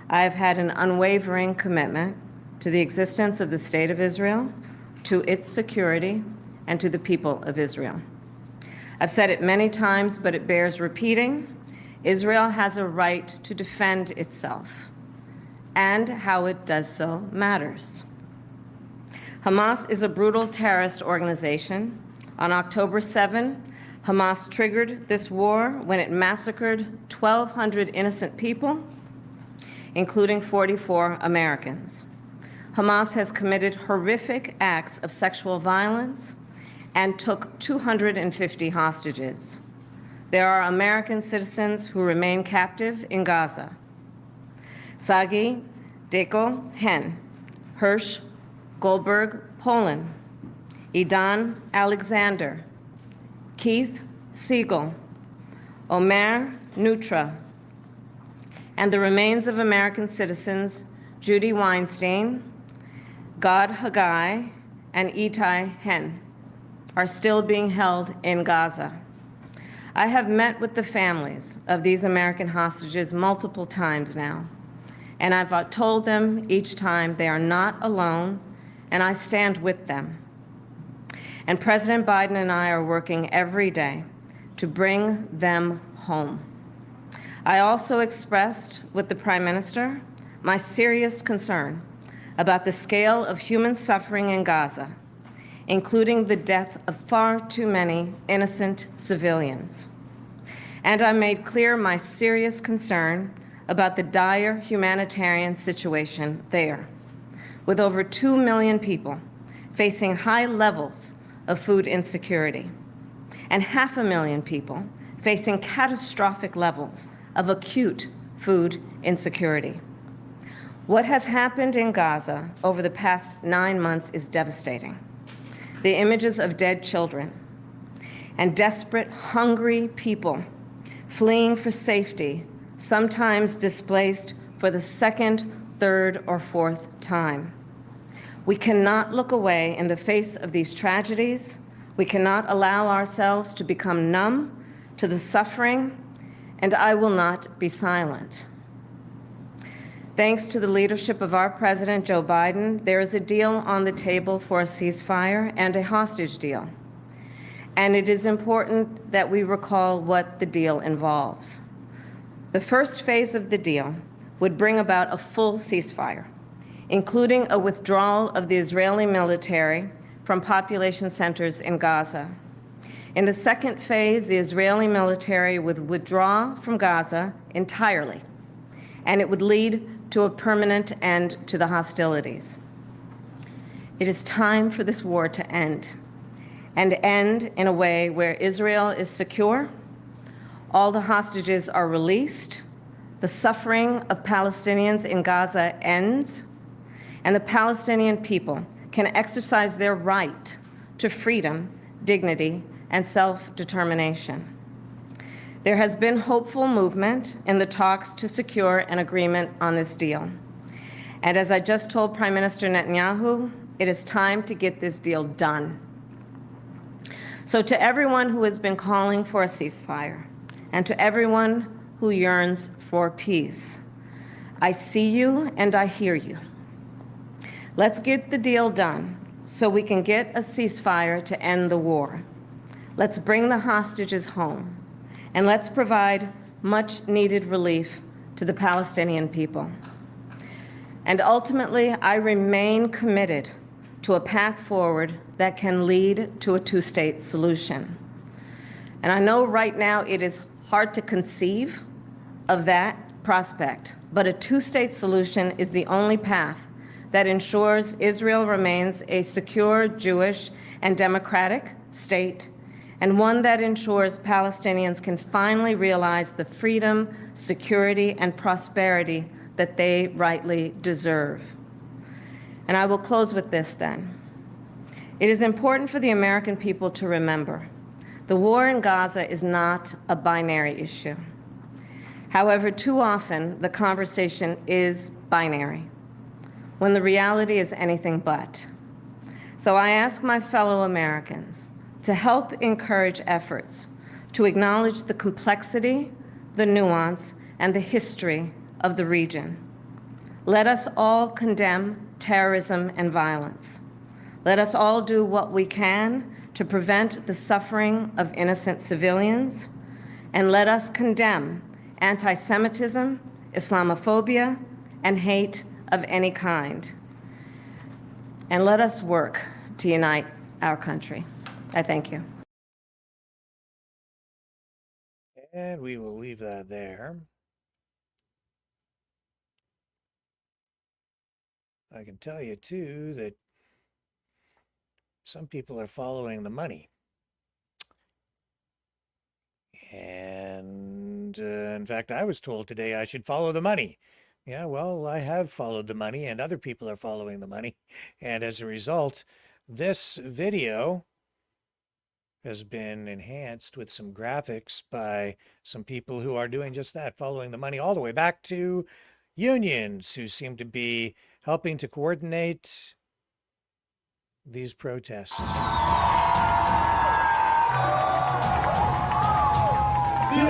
I have had an unwavering commitment to the existence of the State of Israel, to its security, and to the people of Israel. I've said it many times, but it bears repeating. Israel has a right to defend itself, and how it does so matters. Hamas is a brutal terrorist organization. On October 7, Hamas triggered this war when it massacred 1,200 innocent people, including 44 Americans. Hamas has committed horrific acts of sexual violence and took 250 hostages. There are American citizens who remain captive in Gaza. Sagi Deko Hen, Hirsch Goldberg, Poland, Idan Alexander, Keith Siegel, Omer Nutra, and the remains of American citizens Judy Weinstein, Gad Haggai, and Itai Hen are still being held in Gaza. I have met with the families of these American hostages multiple times now, and I've told them each time they are not alone, and I stand with them. And President Biden and I are working every day to bring them home. I also expressed with the Prime Minister my serious concern about the scale of human suffering in Gaza, including the death of far too many innocent civilians. And I made clear my serious concern about the dire humanitarian situation there, with over 2 million people facing high levels of food insecurity, and 500,000 people facing catastrophic levels of acute food insecurity. What has happened in Gaza over the past 9 months is devastating. The images of dead children and desperate, hungry people fleeing for safety, sometimes displaced for the second, third, or fourth time. We cannot look away in the face of these tragedies. We cannot allow ourselves to become numb to the suffering, and I will not be silent. Thanks to the leadership of our President, Joe Biden, there is a deal on the table for a ceasefire and a hostage deal. And it is important that we recall what the deal involves. The first phase of the deal would bring about a full ceasefire, including a withdrawal of the Israeli military from population centers in Gaza. In the second phase, the Israeli military would withdraw from Gaza entirely, and it would lead to a permanent end to the hostilities. It is time for this war to end, and end in a way where Israel is secure, all the hostages are released, the suffering of Palestinians in Gaza ends, and the Palestinian people can exercise their right to freedom, dignity, and self-determination. There has been hopeful movement in the talks to secure an agreement on this deal. And as I just told Prime Minister Netanyahu, it is time to get this deal done. So to everyone who has been calling for a ceasefire, and to everyone who yearns for peace, I see you and I hear you. Let's get the deal done so we can get a ceasefire to end the war. Let's bring the hostages home, and let's provide much-needed relief to the Palestinian people. And ultimately, I remain committed to a path forward that can lead to a two-state solution. And I know right now it is hard to conceive of that prospect, but a two-state solution is the only path that ensures Israel remains a secure, Jewish, and democratic state, and one that ensures Palestinians can finally realize the freedom, security, and prosperity that they rightly deserve. And I will close with this then. It is important for the American people to remember the war in Gaza is not a binary issue. However, too often the conversation is binary, when the reality is anything but. So I ask my fellow Americans to help encourage efforts to acknowledge the complexity, the nuance, and the history of the region. Let us all condemn terrorism and violence. Let us all do what we can to prevent the suffering of innocent civilians, and let us condemn anti-Semitism, Islamophobia, and hate of any kind. And let us work to unite our country. I thank you. And we will leave that there. I can tell you, too, that some people are following the money. And in fact, I was told today I should follow the money. Yeah, well, I have followed the money, and other people are following the money. And as a result, this video has been enhanced with some graphics by some people who are doing just that, following the money all the way back to unions who seem to be helping to coordinate these protests. The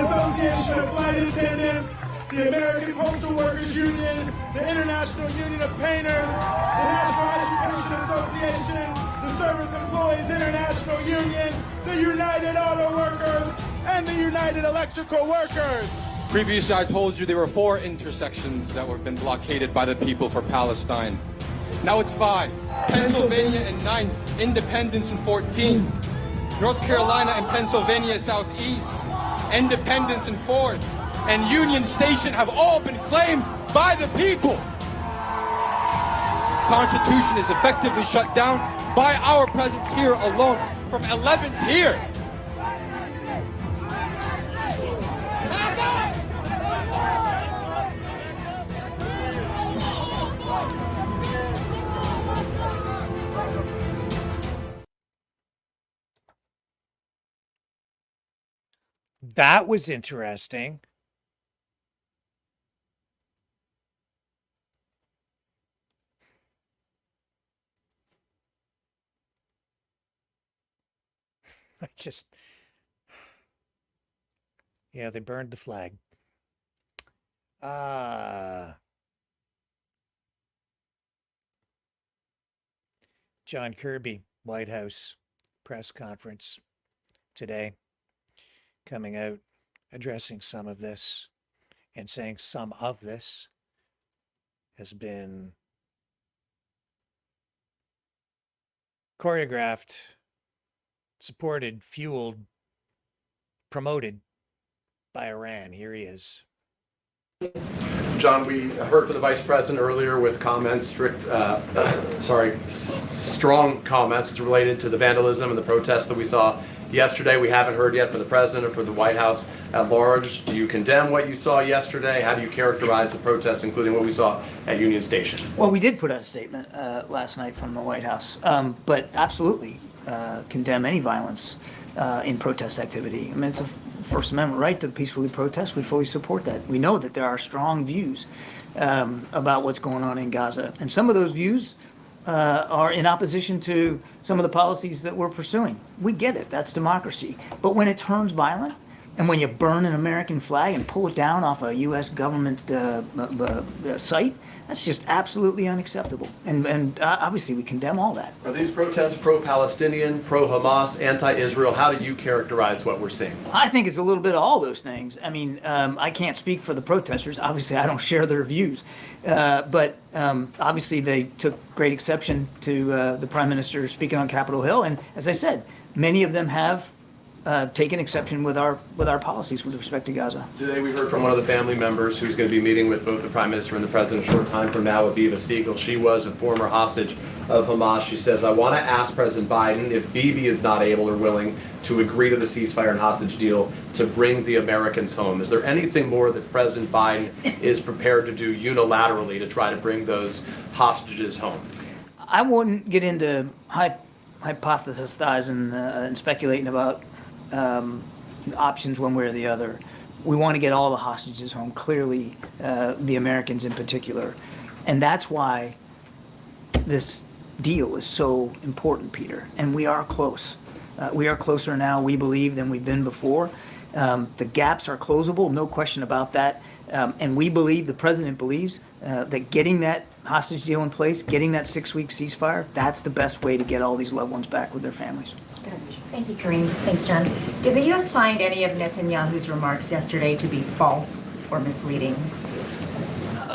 Association of Flight Attendants, the American Postal Workers Union, the International Union of Painters, the National Education Association, the Service Employees International Union, the United Auto Workers, and the United Electrical Workers. Previously, I told you there were 4 intersections that have been blockaded by the people for Palestine. Now it's 5. Pennsylvania and 9, Independence and 14. North Carolina and Pennsylvania Southeast, Independence and 4th, and Union Station have all been claimed by the people. Constitution is effectively shut down by our presence here alone from 11th here. That was interesting. Yeah, they burned the flag. John Kirby, White House press conference today, coming out, addressing some of this, and saying some of this has been choreographed, supported, fueled, promoted by Iran. Here he is. John, we heard from the Vice President earlier with comments, strong comments related to the vandalism and the protests that we saw yesterday. We haven't heard yet from the President or from the White House at large. Do you condemn what you saw yesterday? How do you characterize the protests, including what we saw at Union Station? Well, we did put out a statement last night from the White House, but absolutely condemn any violence in protest activity. I mean, it's a First Amendment right to peacefully protest. We fully support that. We know that there are strong views about what's going on in Gaza. And some of those views are in opposition to some of the policies that we're pursuing. We get it. That's democracy. But when it turns violent, and when you burn an American flag and pull it down off a U.S. government site, that's just absolutely unacceptable. And obviously we condemn all that. Are these protests pro-Palestinian, pro-Hamas, anti-Israel? How do you characterize what we're seeing? I think it's a little bit of all those things. I mean, I can't speak for the protesters. Obviously, I don't share their views. But obviously they took great exception to the Prime Minister speaking on Capitol Hill. And as I said, many of them have taken exception with our policies with respect to Gaza. Today we heard from one of the family members who's going to be meeting with both the Prime Minister and the President a short time from now, Aviva Siegel. She was a former hostage of Hamas. She says, I want to ask President Biden if Bibi is not able or willing to agree to the ceasefire and hostage deal to bring the Americans home. Is there anything more that President Biden is prepared to do unilaterally to try to bring those hostages home? I wouldn't get into hypothesizing and speculating about options one way or the other. We want to get all the hostages home, clearly the Americans in particular. And that's why this deal is so important, Peter. And we are close. We are closer now, we believe, than we've been before. The gaps are closable, no question about that. And we believe, the President believes, that getting that hostage deal in place, getting that 6-week ceasefire, that's the best way to get all these loved ones back with their families. Thank you, Kareem. Thanks, John. Did the U.S. find any of Netanyahu's remarks yesterday to be false or misleading?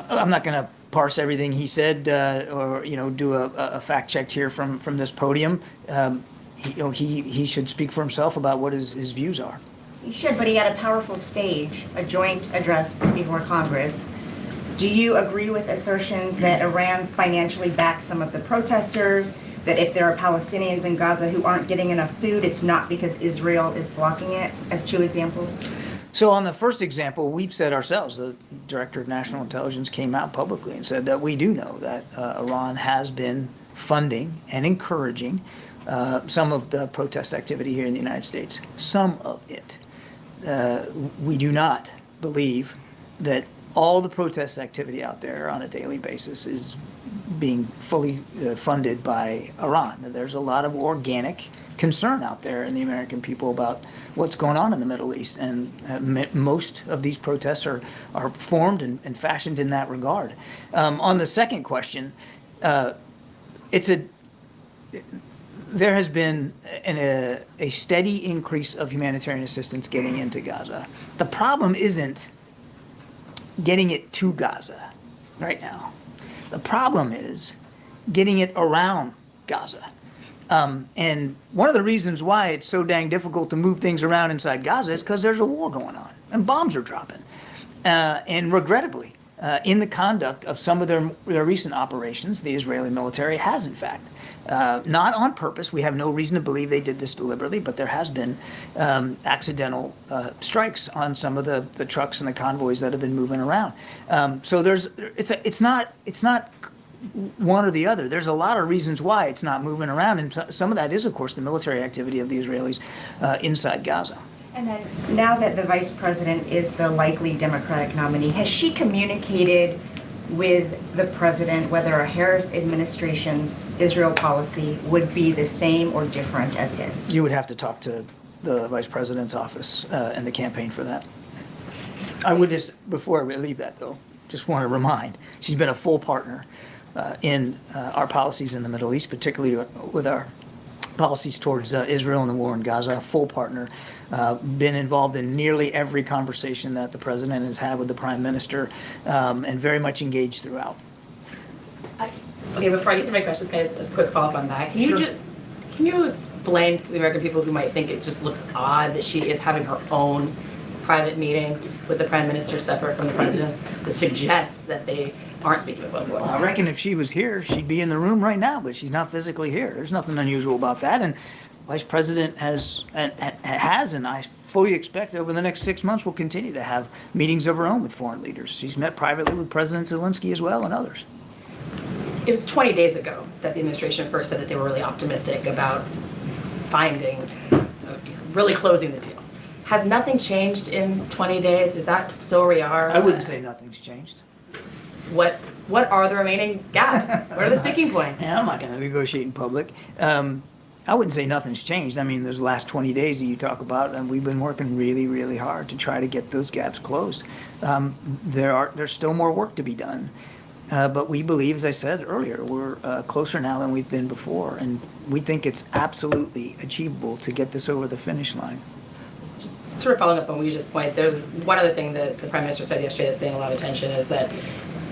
I'm not going to parse everything he said or do a fact check here from this podium. He should speak for himself about what his views are. He should, but he had a powerful stage, a joint address before Congress. Do you agree with assertions that Iran financially backs some of the protesters? That if there are Palestinians in Gaza who aren't getting enough food, it's not because Israel is blocking it, as 2 examples? So on the first example, we've said ourselves, the Director of National Intelligence came out publicly and said that we do know that Iran has been funding and encouraging some of the protest activity here in the United States. Some of it. We do not believe that all the protest activity out there on a daily basis is being fully funded by Iran. There's a lot of organic concern out there in the American people about what's going on in the Middle East, and most of these protests are formed and fashioned in that regard. On the second question, there has been a steady increase of humanitarian assistance getting into Gaza. The problem isn't getting it to Gaza right now. The problem is getting it around Gaza. And one of the reasons why it's so dang difficult to move things around inside Gaza is because there's a war going on and bombs are dropping. And regrettably, in the conduct of some of their recent operations, the Israeli military has, in fact, not on purpose. We have no reason to believe they did this deliberately, but there has been accidental strikes on some of the trucks and the convoys that have been moving around. So it's not one or the other. There's a lot of reasons why it's not moving around, and some of that is, of course, the military activity of the Israelis inside Gaza. And then, now that the vice president is the likely Democratic nominee, has she communicated with the president whether a Harris administration's Israel policy would be the same or different as his? You would have to talk to the vice president's office and the campaign for that. I would just, before we leave that though, just want to remind, she's been a full partner in our policies in the Middle East, particularly with our policies towards Israel and the war in Gaza, a full partner, been involved in nearly every conversation that the president has had with the prime minister, and very much engaged throughout. Okay, before I get to my questions, guys, a quick follow-up on that. Can you explain to the American people who might think it just looks odd that she is having her own private meeting with the prime minister separate from the president that suggests that they aren't speaking with one voice? I reckon if she was here, she'd be in the room right now, but she's not physically here. There's nothing unusual about that. And Vice President has, and I fully expect over the next 6 months will continue to have meetings of her own with foreign leaders. She's met privately with President Zelensky as well and others. It was 20 days ago that the administration first said that they were really optimistic about finding, really closing the deal. Has nothing changed in 20 days? Is that still where we are? I wouldn't say nothing's changed. What are the remaining gaps? What are the sticking points? Yeah, I'm not going to negotiate in public. I wouldn't say nothing's changed. I mean, there's the last 20 days that you talk about, and we've been working really, really hard to try to get those gaps closed. There's still more work to be done. But we believe, as I said earlier, we're closer now than we've been before, and we think it's absolutely achievable to get this over the finish line. Just sort of following up on what you just point, there's one other thing that the Prime Minister said yesterday that's getting a lot of attention is that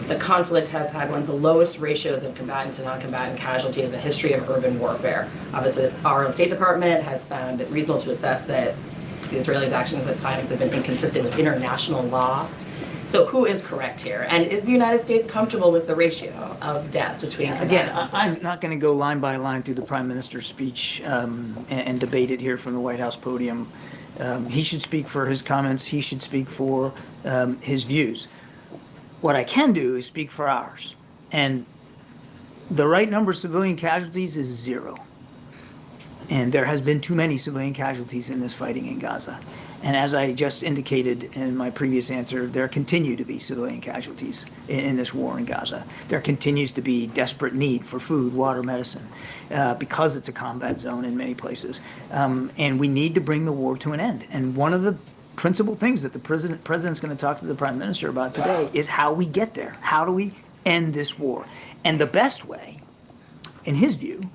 the conflict has had one of the lowest ratios of combatant to non-combatant casualties in the history of urban warfare. Obviously, our own State Department has found it reasonable to assess that the Israelis' actions at times have been inconsistent with international law. So who is correct here? And is the United States comfortable with the ratio of deaths between Again, combatants? I'm not going to go line by line through the Prime Minister's speech and debate it here from the White House podium. He should speak for his comments. He should speak for his views. What I can do is speak for ours. And the right number of civilian casualties is 0. And there has been too many civilian casualties in this fighting in Gaza. And as I just indicated in my previous answer, there continue to be civilian casualties in this war in Gaza. There continues to be desperate need for food, water, medicine, because it's a combat zone in many places. And we need to bring the war to an end. And one of the principal things that the president's going to talk to the Prime Minister about today is how we get there. How do we end this war? And the best way, in his view,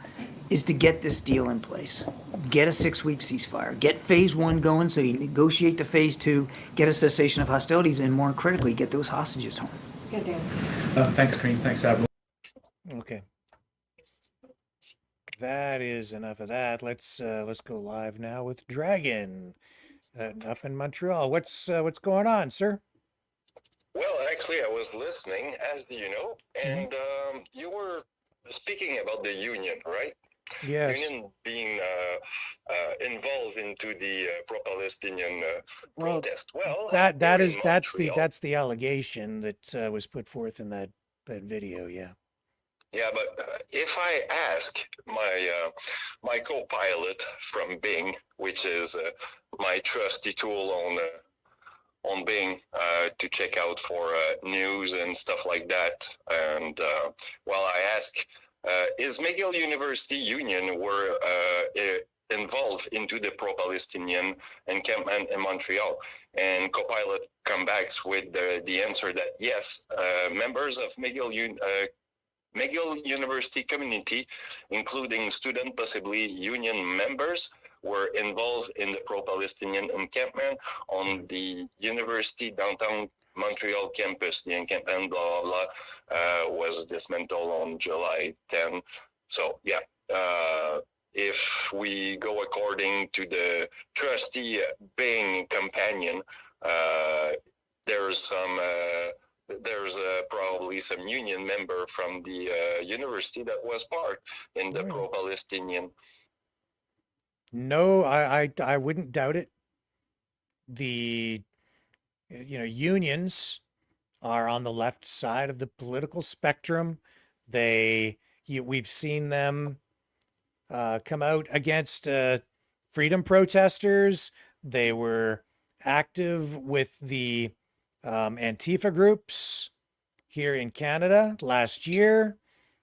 is to get this deal in place. Get a 6-week ceasefire. Get phase 1 going so you negotiate to phase 2, get a cessation of hostilities, and more critically, get those hostages home. Good, Dan. Thanks, Kareem. Thanks, Admiral. Okay. That is enough of that. Let's go live now with Dragon up in Montreal. What's going on, sir? Well, actually, I was listening, as you know, and you were speaking about the union, right? Yes. Union being involved into the pro-Palestinian protest. Well, that's the allegation that was put forth in that video. Yeah. Yeah, but if I ask my co-pilot from Bing, which is my trusty tool on Bing to check out for news and stuff like that, and I ask, is McGill University Union were involved into the pro-Palestinian encampment in Montreal? And co-pilot comes back with the answer that yes, members of McGill University community, including student, possibly union members, were involved in the pro-Palestinian encampment on the university downtown Montreal campus. The encampment, blah, blah, blah, was dismantled on July 10. So, yeah, if we go according to the trustee Bing companion, there's probably some union member from the university that was part in the pro-Palestinian. No, I wouldn't doubt it. The unions are on the left side of the political spectrum. We've seen them come out against freedom protesters. They were active with the Antifa groups here in Canada last year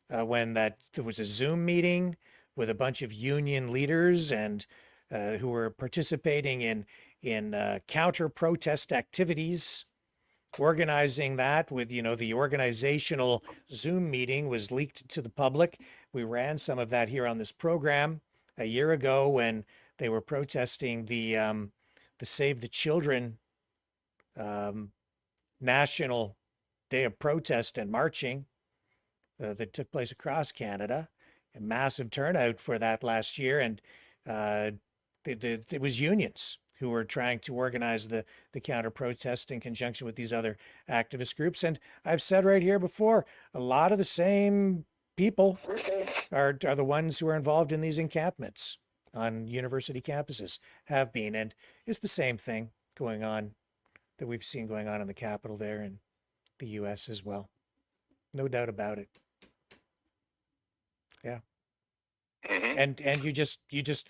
when there was a Zoom meeting with a bunch of union leaders and who were participating in counter-protest activities, organizing that with, the organizational Zoom meeting was leaked to the public. We ran some of that here on this program a year ago when they were protesting the Save the Children National Day of Protest and Marching that took place across Canada. A massive turnout for that last year, and it was unions who were trying to organize the counter-protest in conjunction with these other activist groups. And I've said right here before, a lot of the same people are the ones who are involved in these encampments on university campuses, have been, and it's the same thing going on that we've seen going on in the Capitol there in the U.S. as well. No doubt about it. Yeah. And you just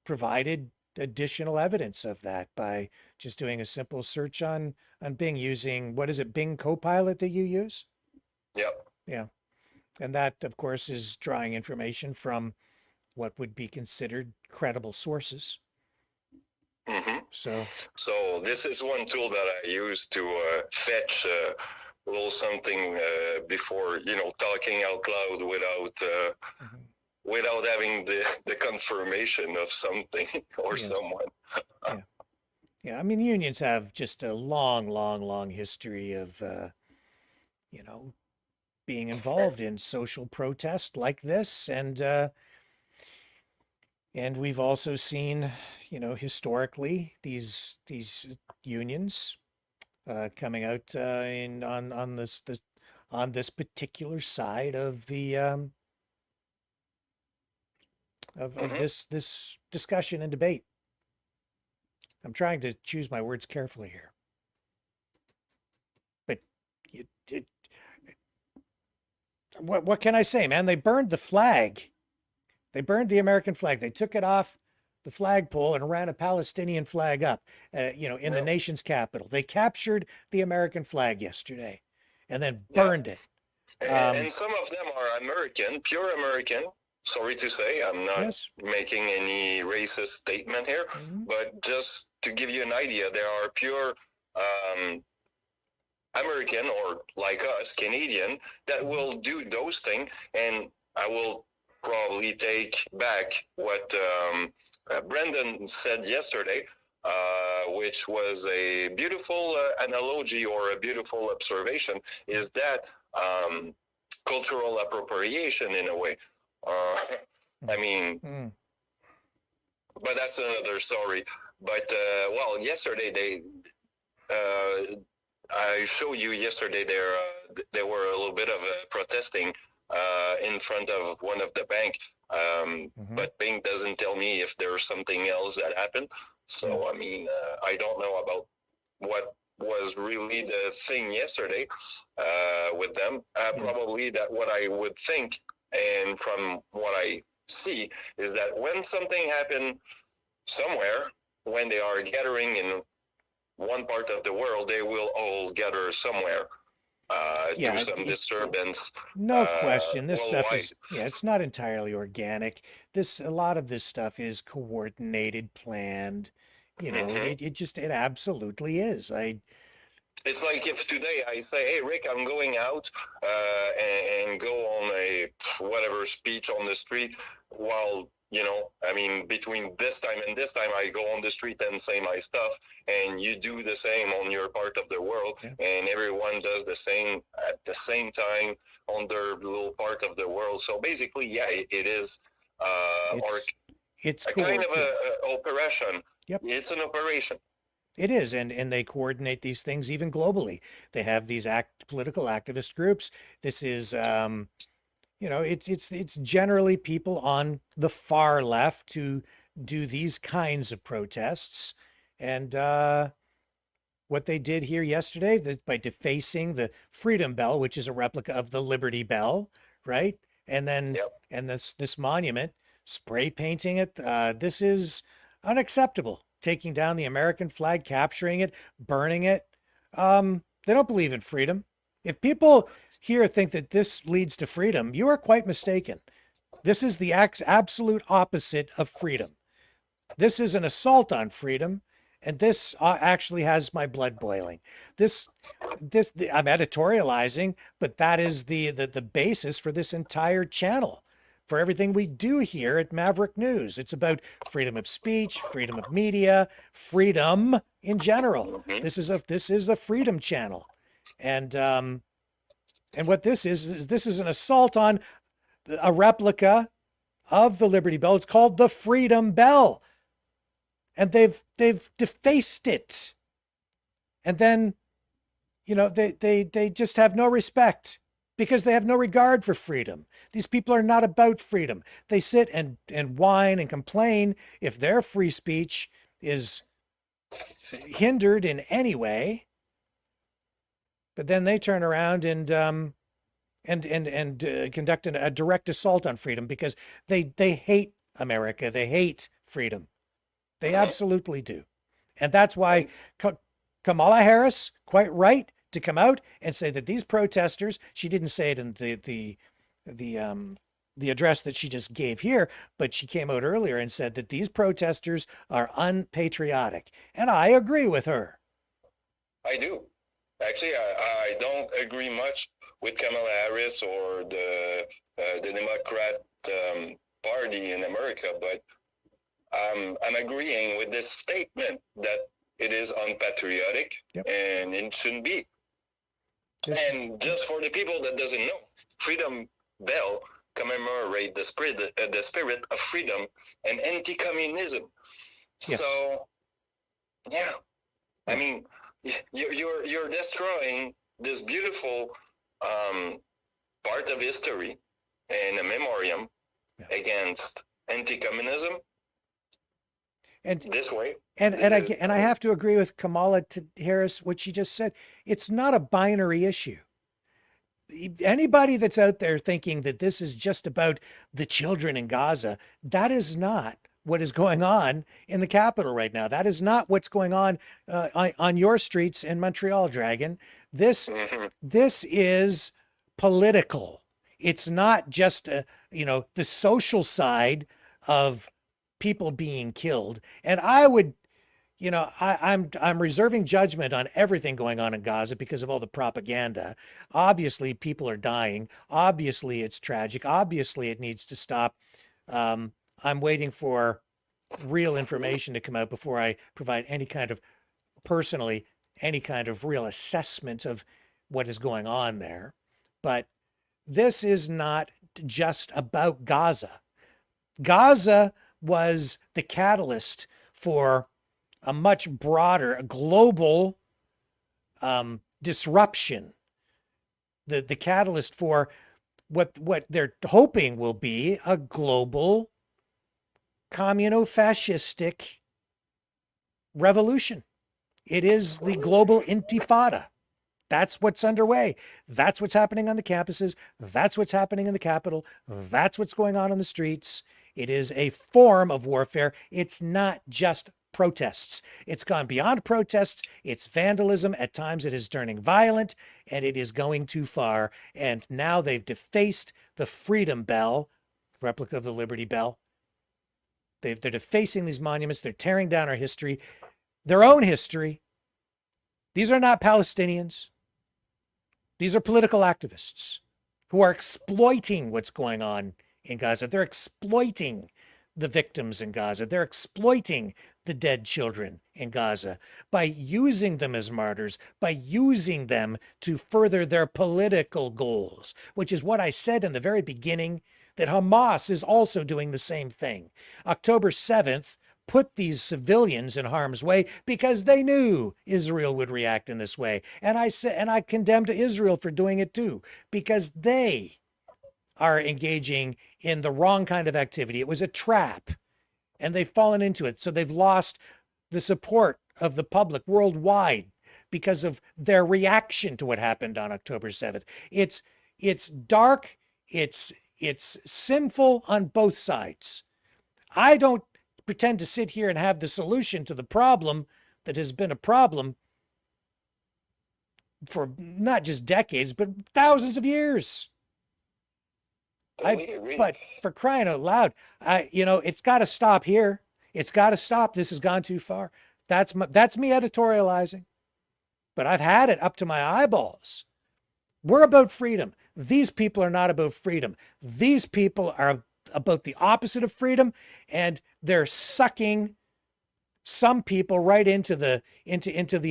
provided additional evidence of that by just doing a simple search on Bing using, what is it, Bing Copilot that you use? Yep. Yeah. And that, of course, is drawing information from what would be considered credible sources. So this is one tool that I use to fetch a little something before, talking out loud without having the confirmation of something or someone. Yeah, I mean, unions have just a long history of, being involved in social protest like this. And we've also seen, historically, these unions coming out on this particular side of the of this discussion and debate. I'm trying to choose my words carefully here, but what can I say, man? They burned the flag. They burned the American flag. They took it off the flagpole and ran a Palestinian flag up, in the nation's capital. They captured the American flag yesterday and then burned it. And some of them are American, pure American. Sorry to say, I'm not making any racist statement here, but just to give you an idea, there are pure American, or like us, Canadian, that will do those things, and I will probably take back what Brendan said yesterday, which was a beautiful analogy or a beautiful observation, is that cultural appropriation in a way. I mean, but that's another story. But yesterday I showed you yesterday there were a little bit of protesting in front of one of the bank. But Bing doesn't tell me if there's something else that happened. So, I mean, I don't know about what was really the thing yesterday with them. Probably that what I would think, and from what I see, is that when something happened somewhere, when they are gathering in one part of the world, they will all gather somewhere. Do some disturbance. No question. This stuff is, it's not entirely organic. A lot of this stuff is coordinated, planned. It absolutely is. It's like if today I say, hey, Rick, I'm going out and go on a whatever speech on the street while, I mean, between this time and this time, I go on the street and say my stuff, and you do the same on your part of the world, and everyone does the same at the same time on their little part of the world. So basically, it is it's a kind of a operation. Yep. It's an operation. It is, and they coordinate these things even globally. They have these political activist groups. This is, it's generally people on the far left who do these kinds of protests. And what they did here yesterday, by defacing the Freedom Bell, which is a replica of the Liberty Bell, right? And then and this monument, spray painting it. This is unacceptable. Taking down the American flag, capturing it, burning it. They don't believe in freedom. If people here think that this leads to freedom, you are quite mistaken. This is the absolute opposite of freedom. This is an assault on freedom, and this actually has my blood boiling. I'm editorializing, but that is the basis for this entire channel. For everything we do here at Maverick News. It's about freedom of speech, freedom of media, freedom in general. This is a freedom channel. And what this is an assault on a replica of the Liberty Bell. It's called the Freedom Bell. And they've defaced it. And then, they just have no respect, because they have no regard for freedom. These people are not about freedom. They sit and whine and complain if their free speech is hindered in any way. But then they turn around and conduct a direct assault on freedom, because they hate America. They hate freedom. They absolutely do. And that's why Kamala Harris, quite right to come out and say that these protesters, she didn't say it in the address that she just gave here, but she came out earlier and said that these protesters are unpatriotic. And I agree with her. I do. Actually, I don't agree much with Kamala Harris or the Democrat Party in America, but I'm agreeing with this statement that it is unpatriotic and it shouldn't be. And just for the people that doesn't know, Freedom Bell commemorate the spirit of freedom and anti-communism. Yes. So, yeah, I mean, you're destroying this beautiful part of history and a memoriam against anti-communism. And this way. And I have to agree with Kamala Harris, what she just said. It's not a binary issue. Anybody that's out there thinking that this is just about the children in Gaza, that is not what is going on in the capital right now. That is not what's going on your streets in Montreal, Dragon. This is political. It's not just the social side of people being killed. And I would, I'm reserving judgment on everything going on in Gaza because of all the propaganda. Obviously, people are dying. Obviously, it's tragic. Obviously, it needs to stop. I'm waiting for real information to come out before I provide any kind of real assessment of what is going on there. But this is not just about Gaza. Gaza was the catalyst for a much broader global disruption, the catalyst for what they're hoping will be a global communo-fascistic revolution. It is the global intifada. That's what's underway. That's what's happening on the campuses. That's what's happening in the Capitol. That's what's going on the streets. It is a form of warfare. It's not just protests. It's gone beyond protests. It's vandalism. At times it is turning violent, and it is going too far. And now they've defaced the Freedom Bell, replica of the Liberty Bell. They're defacing these monuments. They're tearing down our history, their own history. These are not Palestinians. These are political activists who are exploiting what's going on in Gaza. They're exploiting the victims in Gaza. They're exploiting the dead children in Gaza by using them as martyrs, by using them to further their political goals, which is what I said in the very beginning, that Hamas is also doing the same thing. October 7th put these civilians in harm's way because they knew Israel would react in this way. And I condemned Israel for doing it too, because they are engaging in the wrong kind of activity. It was a trap, and they've fallen into it. So they've lost the support of the public worldwide because of their reaction to what happened on October 7th. It's dark, it's sinful on both sides. I don't pretend to sit here and have the solution to the problem that has been a problem for not just decades, but thousands of years. But for crying out loud, it's got to stop here. It's got to stop. This has gone too far. That's me editorializing. But I've had it up to my eyeballs. We're about freedom. These people are not about freedom. These people are about the opposite of freedom, and they're sucking some people right into the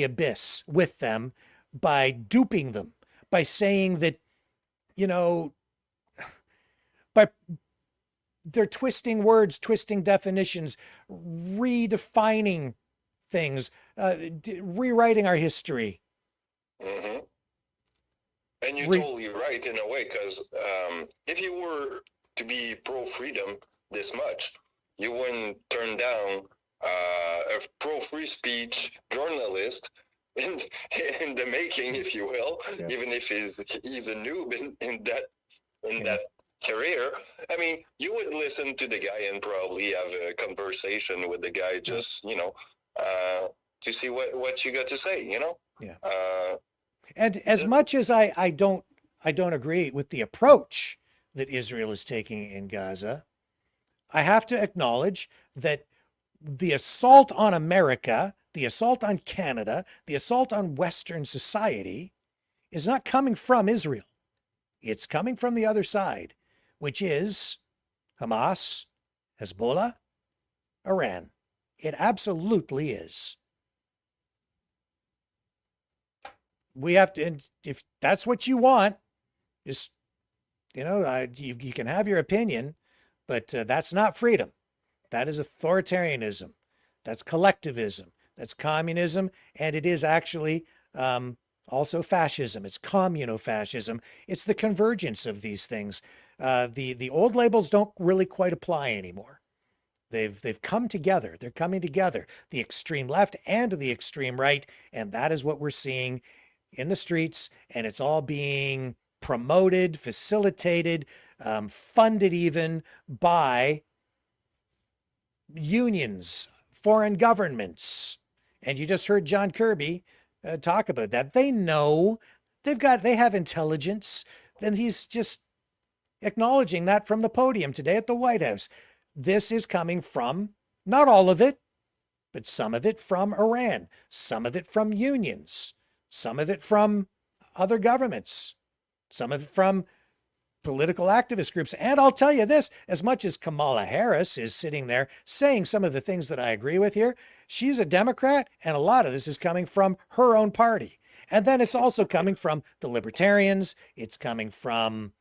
abyss with them by duping them, by saying that, by they're twisting words, twisting definitions, redefining things, rewriting our history. Mm-hmm. And you're totally right in a way, because if you were to be pro-freedom this much, you wouldn't turn down a pro-free speech journalist in the making, if you will, even if he's a noob in that career. I mean, you would listen to the guy and probably have a conversation with the guy, just to see what you got to say. Yeah. And as much as I don't agree with the approach that Israel is taking in Gaza, I have to acknowledge that the assault on America, the assault on Canada, the assault on Western society is not coming from Israel. It's coming from the other side, which is Hamas, Hezbollah, Iran. It absolutely is. We have to, and if that's what you want, just, you can have your opinion, but that's not freedom. That is authoritarianism. That's collectivism. That's communism. And it is actually also fascism. It's communofascism. It's the convergence of these things. The old labels don't really quite apply anymore. They've come together. They're coming together, the extreme left and the extreme right. And that is what we're seeing in the streets. And it's all being promoted, facilitated, funded even by unions, foreign governments. And you just heard John Kirby talk about that. They know, they have intelligence. And he's just acknowledging that from the podium today at the White House. This is coming from, not all of it, but some of it from Iran, some of it from unions, some of it from other governments, some of it from political activist groups. And I'll tell you this, as much as Kamala Harris is sitting there saying some of the things that I agree with here, she's a Democrat, and a lot of this is coming from her own party. And then it's also coming from the libertarians. It's coming from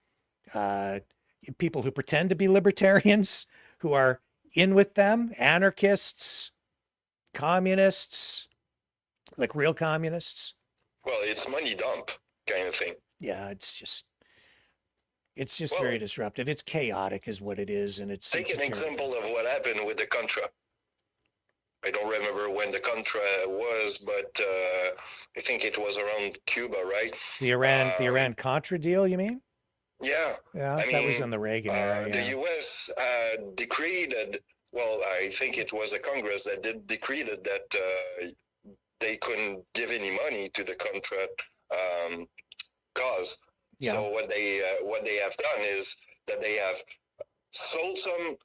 people who pretend to be libertarians, who are in with them, anarchists, communists, like real communists. Well, it's money dump kind of thing. Yeah, it's just very disruptive. It's chaotic is what it is. And Take an example of what happened with the Contra. I don't remember when the Contra was, but I think it was around Cuba, right? The Iran Contra deal, you mean? Yeah. Yeah, I that was mean, in the Reagan era. The U.S. Decreed, well, I think it was the Congress that did decreed that they couldn't give any money to the Contra cause. Yeah. So what they have done is that they have sold some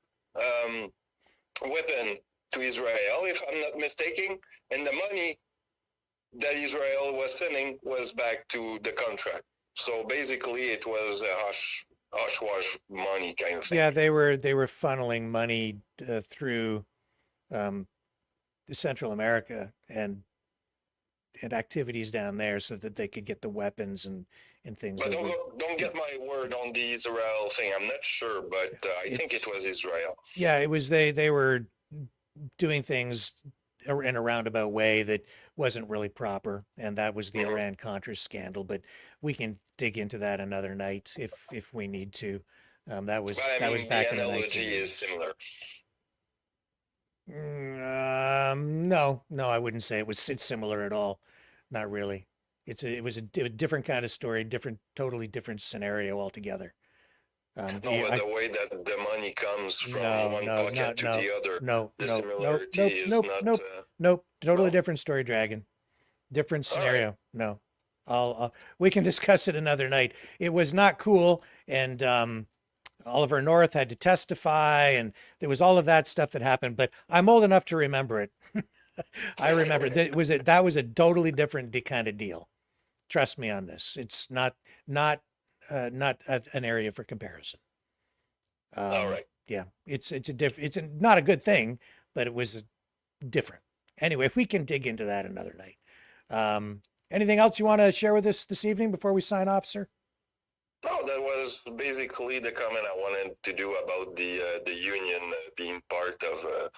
weapon to Israel, if I'm not mistaken, and the money that Israel was sending was back to the contract. So basically, it was a hush-wash money kind of thing. Yeah, they were funneling money through Central America and activities down there so that they could get the weapons and things. But don't get my word on the Israel thing. I'm not sure, but I think it was Israel. Yeah, it was they were doing things in a roundabout way that wasn't really proper, and that was the Iran-Contra scandal. But we can dig into that another night if we need to. That was back in the 1980s. The analogy is similar. No, I wouldn't say it's similar at all. Not really. It was a different kind of story, totally different scenario altogether. The way that the money comes from one pocket to the other. Nope. Totally different story, Dragon. Different scenario. Right. No, we can discuss it another night. It was not cool, and Oliver North had to testify, and there was all of that stuff that happened. But I'm old enough to remember it. I remember that was a totally different kind of deal. Trust me on this. It's not an area for comparison. All right. Yeah, it's not a good thing, but it was different. Anyway, we can dig into that another night. Anything else you want to share with us this evening before we sign off, sir? No, that was basically the comment I wanted to do about the union being part of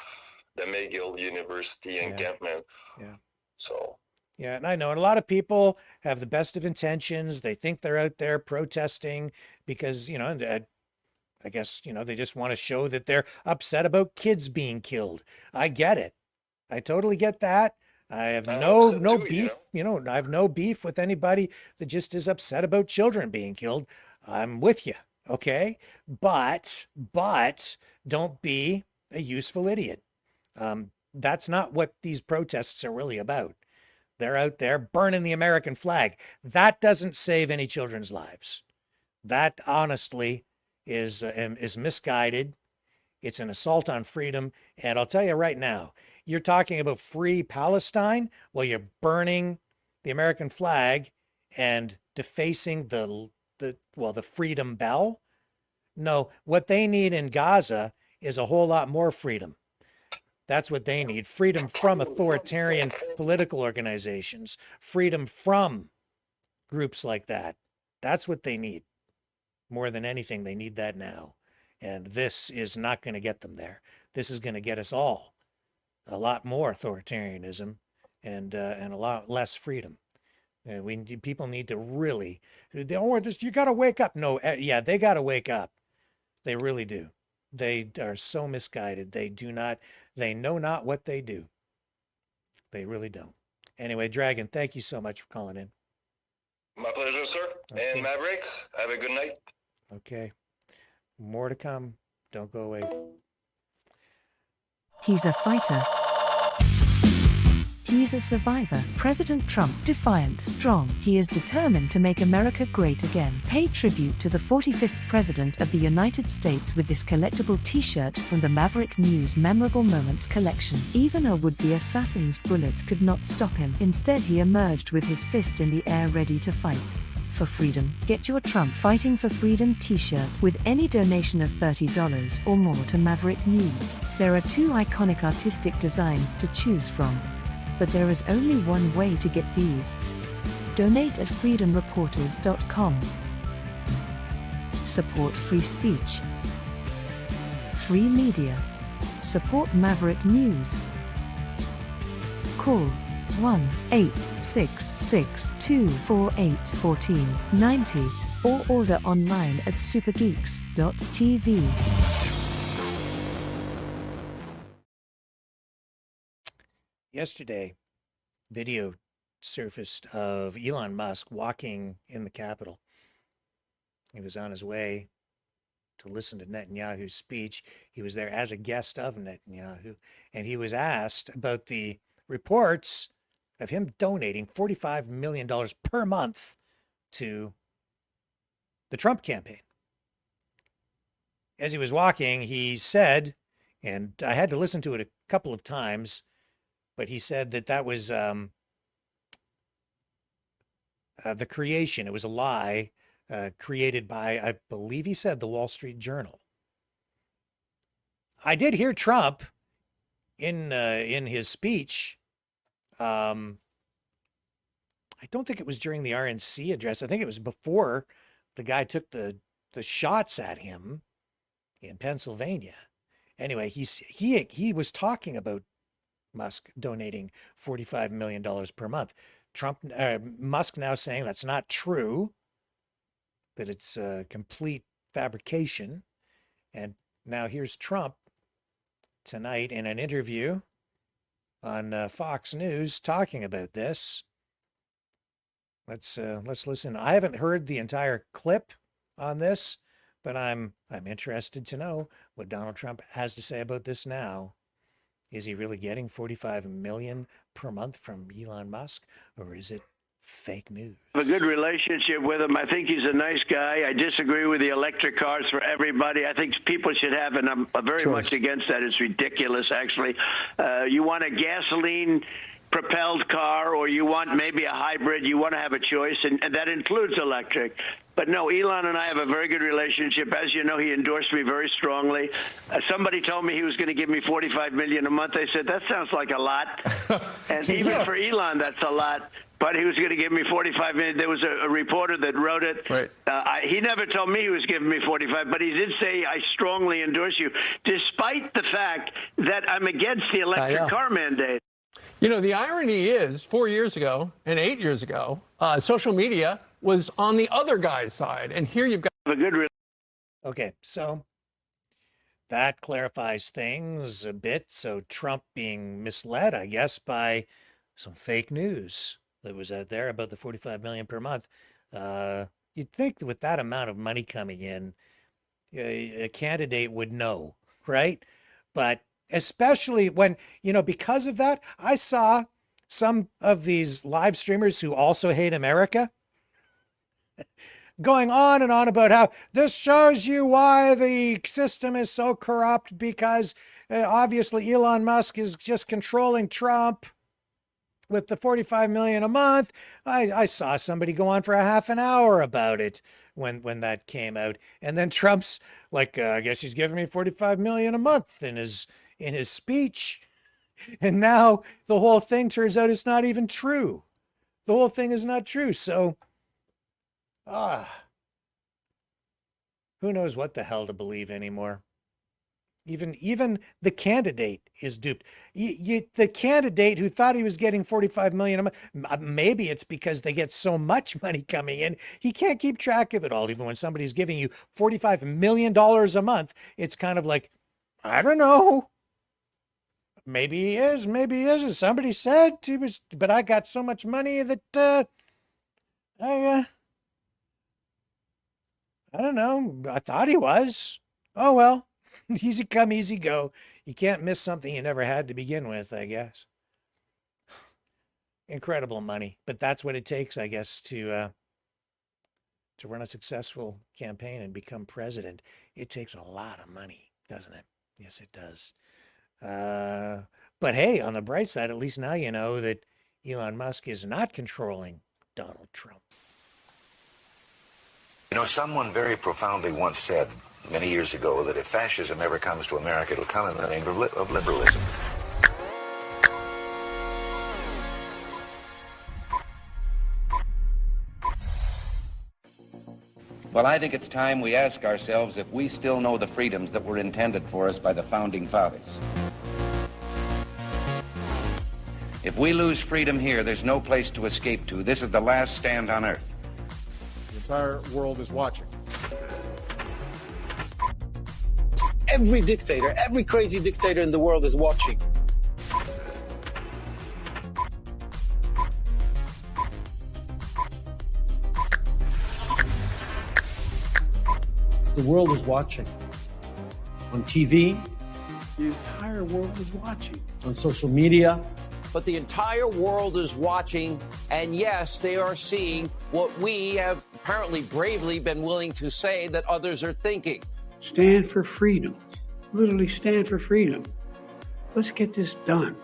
the McGill University encampment. Yeah. So. Yeah, and I know, and a lot of people have the best of intentions. They think they're out there protesting because, I guess, they just want to show that they're upset about kids being killed. I get it. I totally get that. I have no beef, I have no beef with anybody that just is upset about children being killed. I'm with you. Okay, but don't be a useful idiot. That's not what these protests are really about. They're out there burning the American flag. That doesn't save any children's lives. That honestly is misguided. It's an assault on freedom. And I'll tell you right now, you're talking about free Palestine while you're burning the American flag and defacing the freedom bell. No, what they need in Gaza is a whole lot more freedom. That's what they need. Freedom from authoritarian political organizations, freedom from groups like that. That's what they need. More than anything, they need that now. And this is not going to get them there. This is going to get us all a lot more authoritarianism and a lot less freedom. People need to really, you got to wake up. No, yeah, they got to wake up. They really do. They are so misguided. They know not what they do. They really don't. Anyway, Dragon, thank you so much for calling in. My pleasure, sir. Okay. And Mavericks, have a good night. Okay. More to come. Don't go away. He's a fighter. He's a survivor. President Trump, defiant, strong. He is determined to make America great again. Pay tribute to the 45th President of the United States with this collectible t-shirt from the Maverick News Memorable Moments collection. Even a would-be assassin's bullet could not stop him. Instead, he emerged with his fist in the air ready to fight. For freedom. Get your Trump Fighting for Freedom t-shirt with any donation of $30 or more to Maverick News. There are 2 iconic artistic designs to choose from. But there is only one way to get these. Donate at freedomreporters.com. Support free speech. Free media. Support Maverick News. Call 1-866-248-1490 or order online at supergeeks.tv. Yesterday, video surfaced of Elon Musk walking in the Capitol. He was on his way to listen to Netanyahu's speech. He was there as a guest of Netanyahu, and he was asked about the reports of him donating $45 million per month to the Trump campaign. As he was walking, he said, and I had to listen to it a couple of times, but he said that was the creation. It was a lie created by, I believe he said, the Wall Street Journal. I did hear Trump in his speech. I don't think it was during the RNC address. I think it was before the guy took the shots at him in Pennsylvania. Anyway, he was talking about Musk donating $45 million per month. Musk now saying that's not true, that it's a complete fabrication. And now here's Trump tonight in an interview on Fox News talking about this. Let's listen. I haven't heard the entire clip on this, but I'm interested to know what Donald Trump has to say about this now. Is he really getting $45 million per month from Elon Musk, or is it fake news? I have a good relationship with him. I think he's a nice guy. I disagree with the electric cars for everybody. I think people should have, and I'm very much against that. It's ridiculous, actually. You want a gasoline-propelled car, or you want maybe a hybrid. You want to have a choice, and that includes electric. But no, Elon and I have a very good relationship. As you know, he endorsed me very strongly. Somebody told me he was going to give me $45 million a month. I said, that sounds like a lot. And even for Elon, that's a lot. But he was going to give me $45 million. There was a reporter that wrote it. Right. He never told me he was giving me $45, but he did say, I strongly endorse you, despite the fact that I'm against the electric car mandate. You know, the irony is 4 years ago and 8 years ago, social media was on the other guy's side. And here you've got a good. Okay, so that clarifies things a bit. So Trump being misled, I guess, by some fake news that was out there about the $45 million per month. You'd think that with that amount of money coming in, a candidate would know, right? But especially when, because of that, I saw some of these live streamers who also hate America going on and on about how this shows you why the system is so corrupt because obviously Elon Musk is just controlling Trump with the 45 million a month. I saw somebody go on for a half an hour about it when that came out. And then Trump's like, I guess he's giving me 45 million a month in his speech. And now the whole thing turns out it's not even true. The whole thing is not true. So, who knows what the hell to believe anymore? Even the candidate is duped. The candidate who thought he was getting 45 million a month, maybe it's because they get so much money coming in, he can't keep track of it all. Even when somebody's giving you $45 million a month, it's kind of like, I don't know. Maybe he is, maybe he isn't. Somebody said he was, but I got so much money that I don't know. I thought he was. Oh, well. Easy come, easy go. You can't miss something you never had to begin with, I guess. Incredible money. But that's what it takes, I guess, to run a successful campaign and become president. It takes a lot of money, doesn't it? Yes, it does. But hey, on the bright side, at least now you know that Elon Musk is not controlling Donald Trump. Someone very profoundly once said many years ago that if fascism ever comes to America, it'll come in the name of liberalism. Well, I think it's time we ask ourselves if we still know the freedoms that were intended for us by the Founding Fathers. If we lose freedom here, there's no place to escape to. This is the last stand on Earth. The entire world is watching. Every dictator, every crazy dictator in the world is watching. The world is watching. On TV, the entire world is watching. On social media. But the entire world is watching, and yes, they are seeing what we have apparently bravely been willing to say that others are thinking. Stand for freedom. Literally stand for freedom. Let's get this done.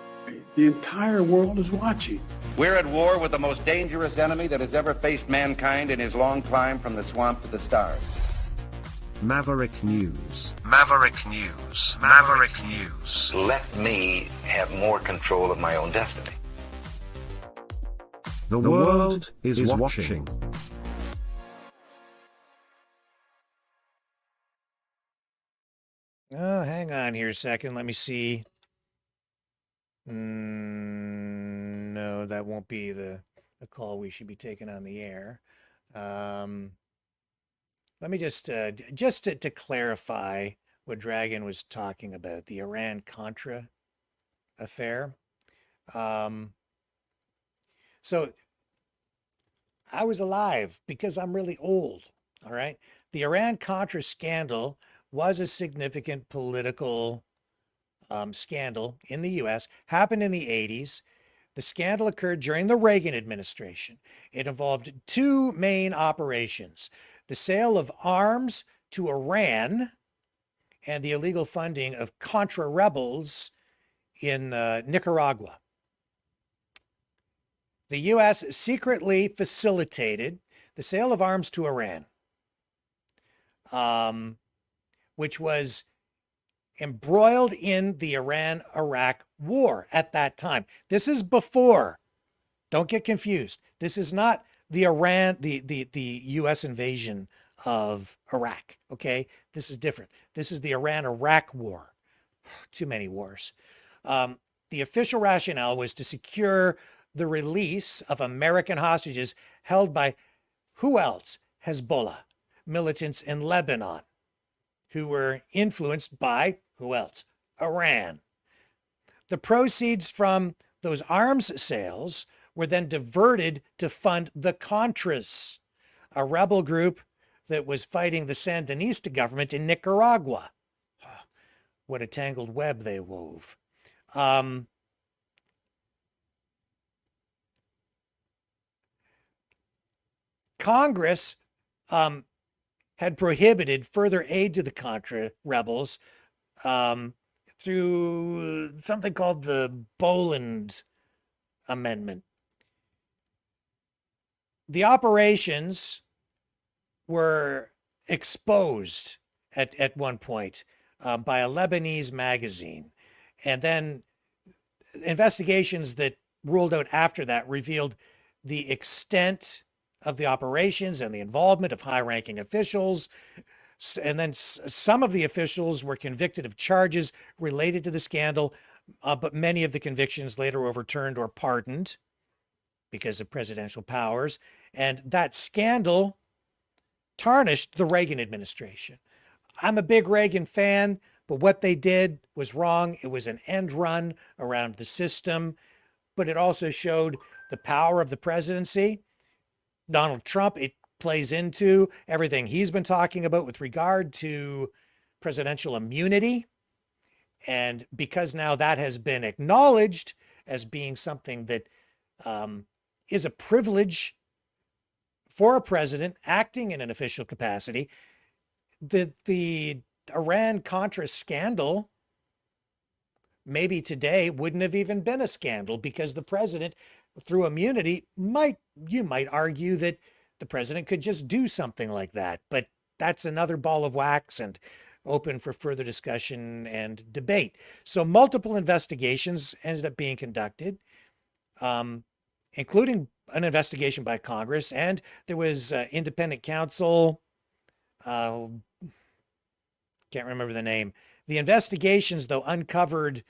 The entire world is watching. We're at war with the most dangerous enemy that has ever faced mankind in his long climb from the swamp to the stars. Maverick News. Maverick News. Maverick News. Let me have more control of my own destiny. The world is watching. Oh, hang on here a second. Let me see. No, that won't be the call we should be taking on the air. Let me just to clarify what Dragon was talking about, the Iran-Contra affair. So I was alive because I'm really old, all right? The Iran-Contra scandal was a significant political scandal in the U.S., happened in the 80s. The scandal occurred during the Reagan administration. It involved two main operations: the sale of arms to Iran and the illegal funding of Contra rebels in Nicaragua. The U.S. secretly facilitated the sale of arms to Iran, which was embroiled in the Iran-Iraq war at that time. This is before, don't get confused. This is not the U.S. invasion of Iraq, okay? This is different. This is the Iran-Iraq war. Too many wars. The official rationale was to secure the release of American hostages held by who else? Hezbollah, militants in Lebanon, who were influenced by who else? Iran. The proceeds from those arms sales were then diverted to fund the Contras, a rebel group that was fighting the Sandinista government in Nicaragua. What a tangled web they wove. Congress had prohibited further aid to the Contra rebels through something called the Boland Amendment. The operations were exposed at one point by a Lebanese magazine. And then investigations that ruled out after that revealed the extent of the operations and the involvement of high-ranking officials. And then some of the officials were convicted of charges related to the scandal, but many of the convictions later overturned or pardoned because of presidential powers. And that scandal tarnished the Reagan administration. I'm a big Reagan fan, but what they did was wrong. It was an end run around the system, but it also showed the power of the presidency. Donald Trump, it plays into everything he's been talking about with regard to presidential immunity. And because now that has been acknowledged as being something that is a privilege for a president acting in an official capacity, the Iran-Contra scandal maybe today wouldn't have even been a scandal, because the president, through immunity, you might argue that the president could just do something like that. But that's another ball of wax and open for further discussion and debate. So multiple investigations ended up being conducted, including an investigation by Congress, and there was independent counsel. Can't remember the name. The investigations, though, uncovered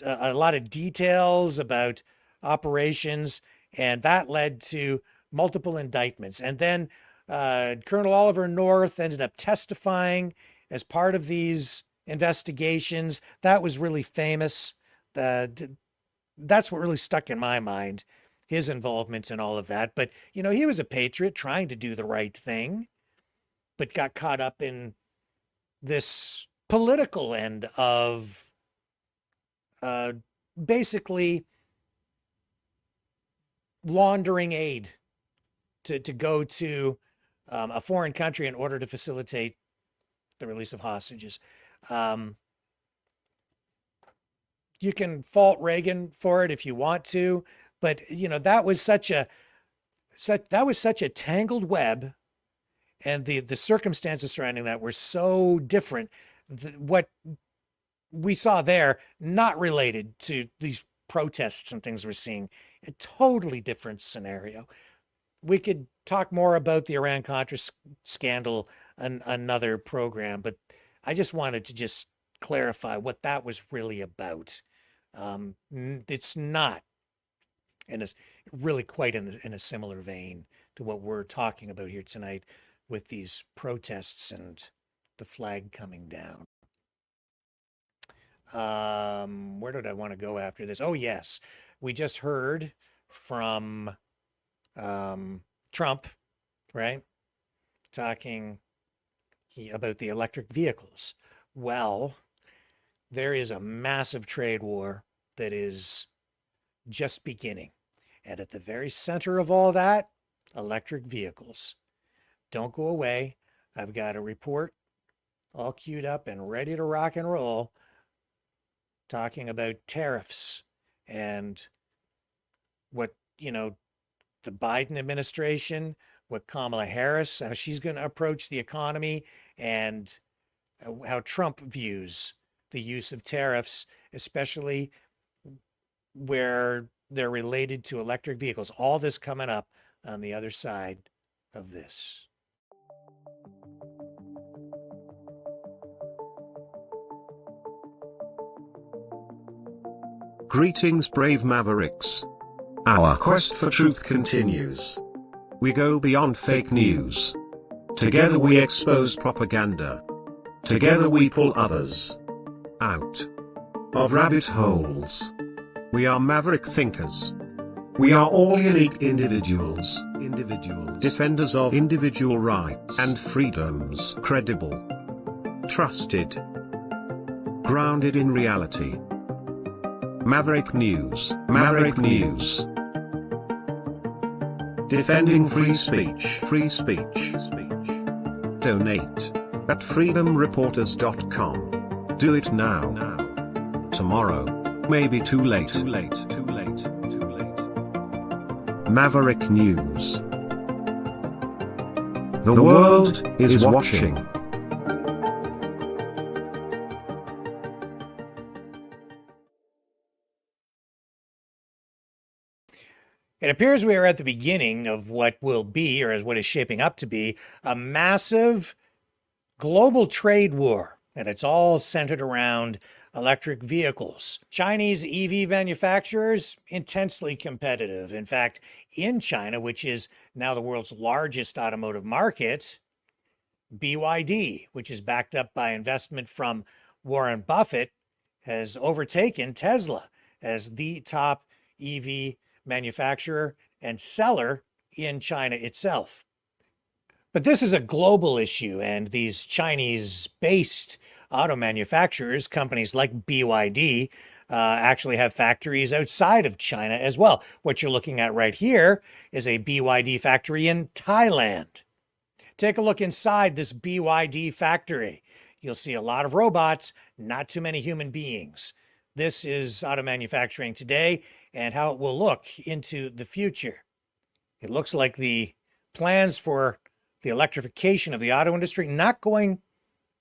a lot of details about operations, and that led to multiple indictments. And then Colonel Oliver North ended up testifying as part of these investigations. That was really famous. That's what really stuck in my mind, his involvement in all of that. But, you know, he was a patriot trying to do the right thing, but got caught up in this political end of basically laundering aid to go to a foreign country in order to facilitate the release of hostages. You can fault Reagan for it if you want to, but you know, that was such a tangled web, and the circumstances surrounding that were so different. What we saw there, not related to these protests and things we're seeing, a totally different scenario. We could talk more about the Iran-Contra scandal in another program, but I just wanted to just clarify what that was really about. It's not really quite in a similar vein to what we're talking about here tonight with these protests and the flag coming down. Where did I want to go after this? Oh, yes. We just heard from Trump, right? Talking about the electric vehicles. Well, there is a massive trade war that is just beginning. And at the very center of all that, electric vehicles. Don't go away. I've got a report all queued up and ready to rock and roll, talking about tariffs and what, you know, the Biden administration, what Kamala Harris, how she's going to approach the economy, and how Trump views the use of tariffs, especially where they're related to electric vehicles. All this coming up on the other side of this. Greetings, brave Mavericks. Our quest for truth continues. We go beyond fake news. Together we expose propaganda. Together we pull others out of rabbit holes. We are Maverick thinkers. We are all unique individuals, defenders of individual rights and freedoms, credible, trusted, grounded in reality. Maverick News, Maverick News. Defending free speech, free speech. Donate at freedomreporters.com. Do it now. Tomorrow may be too late. Maverick News. The world is watching. It appears we are at the beginning of what will be, or as what is shaping up to be, a massive global trade war, and it's all centered around electric vehicles. Chinese EV manufacturers, intensely competitive. In fact, in China, which is now the world's largest automotive market, BYD, which is backed up by investment from Warren Buffett, has overtaken Tesla as the top EV manufacturer and seller in China itself. But this is a global issue, and these Chinese-based auto manufacturers, companies like BYD, actually have factories outside of China as well. What you're looking at right here is a BYD factory in Thailand. Take a look inside this BYD factory. You'll see a lot of robots, not too many human beings. This is auto manufacturing today and how it will look into the future. It looks like the plans for the electrification of the auto industry not going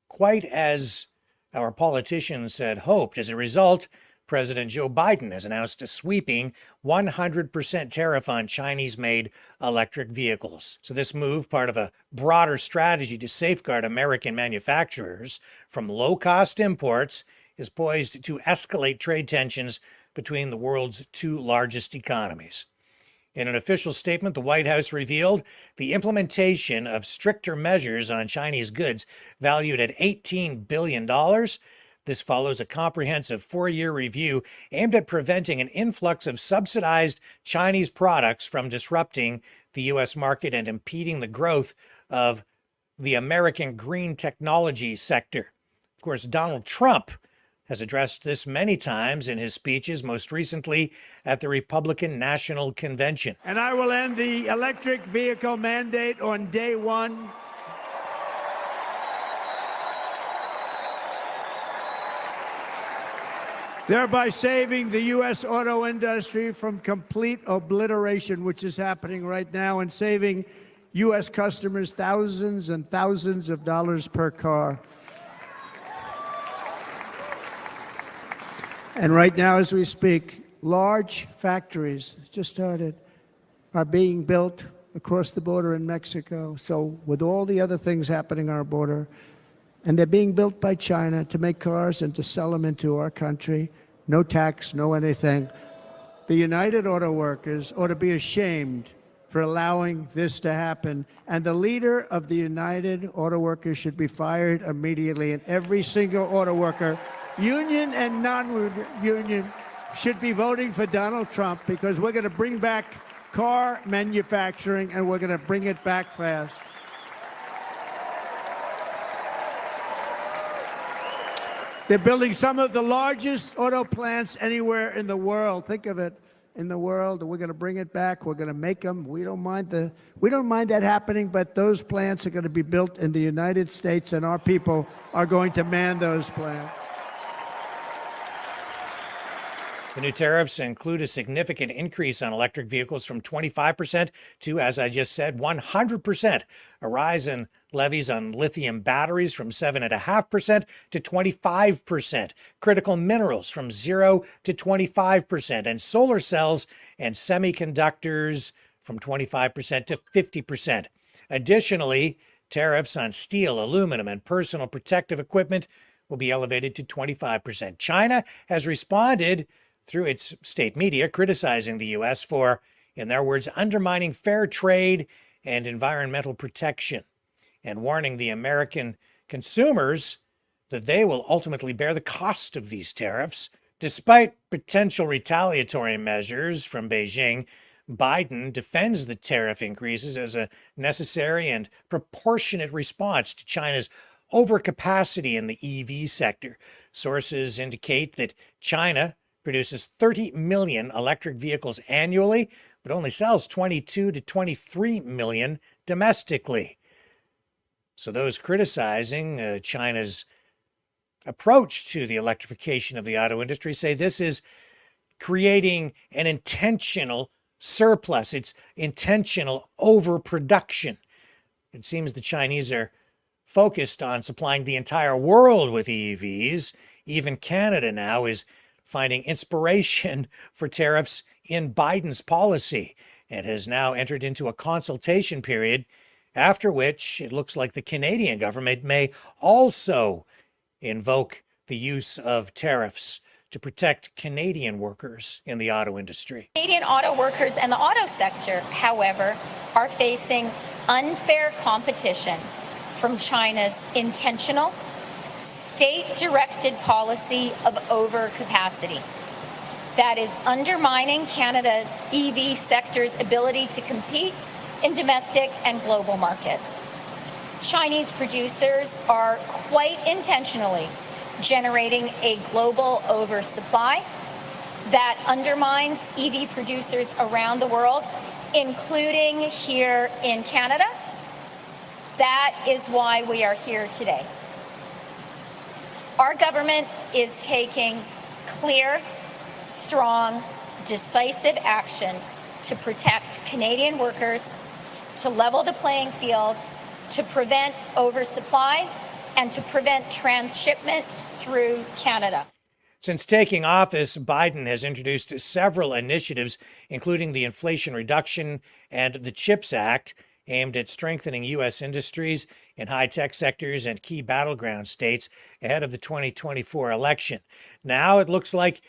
quite as our politicians had hoped. As a result, President Joe Biden has announced a sweeping 100% tariff on Chinese-made electric vehicles. So this move, part of a broader strategy to safeguard American manufacturers from low-cost imports, is poised to escalate trade tensions between the world's two largest economies. In an official statement, the White House revealed the implementation of stricter measures on Chinese goods valued at $18 billion. This follows a comprehensive 4-year review aimed at preventing an influx of subsidized Chinese products from disrupting the U.S. market and impeding the growth of the American green technology sector. Of course, Donald Trump has addressed this many times in his speeches, most recently at the Republican National Convention. And I will end the electric vehicle mandate on day one. Thereby saving the U.S. auto industry from complete obliteration, which is happening right now, and saving U.S. customers thousands and thousands of dollars per car. And right now, as we speak, large factories just started, are being built across the border in Mexico. So with all the other things happening on our border, and they're being built by China to make cars and to sell them into our country, no tax, no anything. The United Auto Workers ought to be ashamed for allowing this to happen. And the leader of the United Auto Workers should be fired immediately, and every single auto worker, union and non-union, should be voting for Donald Trump, because we're going to bring back car manufacturing, and we're going to bring it back fast. They're building some of the largest auto plants anywhere in the world. Think of it, in the world. We're going to bring it back. We're going to make them. We don't mind that happening, but those plants are going to be built in the United States, and our people are going to man those plants. The new tariffs include a significant increase on electric vehicles from 25% to, as I just said, 100%. A rise in levies on lithium batteries from 7.5% to 25%. Critical minerals from 0 to 25%. And solar cells and semiconductors from 25% to 50%. Additionally, tariffs on steel, aluminum, and personal protective equipment will be elevated to 25%. China has responded through its state media, criticizing the U.S. for, in their words, undermining fair trade and environmental protection, and warning the American consumers that they will ultimately bear the cost of these tariffs. Despite potential retaliatory measures from Beijing, Biden defends the tariff increases as a necessary and proportionate response to China's overcapacity in the EV sector. Sources indicate that China produces 30 million electric vehicles annually, but only sells 22 to 23 million domestically. So those criticizing China's approach to the electrification of the auto industry say this is creating an intentional surplus. It's intentional overproduction. It seems the Chinese are focused on supplying the entire world with EVs. Even Canada now is finding inspiration for tariffs in Biden's policy and has now entered into a consultation period, after which it looks like the Canadian government may also invoke the use of tariffs to protect Canadian workers in the auto industry. Canadian auto workers and the auto sector, however, are facing unfair competition from China's intentional, state-directed policy of overcapacity that is undermining Canada's EV sector's ability to compete in domestic and global markets. Chinese producers are quite intentionally generating a global oversupply that undermines EV producers around the world, including here in Canada. That is why we are here today. Our government is taking clear, strong, decisive action to protect Canadian workers, to level the playing field, to prevent oversupply, and to prevent transshipment through Canada. Since taking office, Biden has introduced several initiatives, including the Inflation Reduction and the CHIPS Act, aimed at strengthening U.S. industries in high-tech sectors and key battleground states ahead of the 2024 election. Now it looks like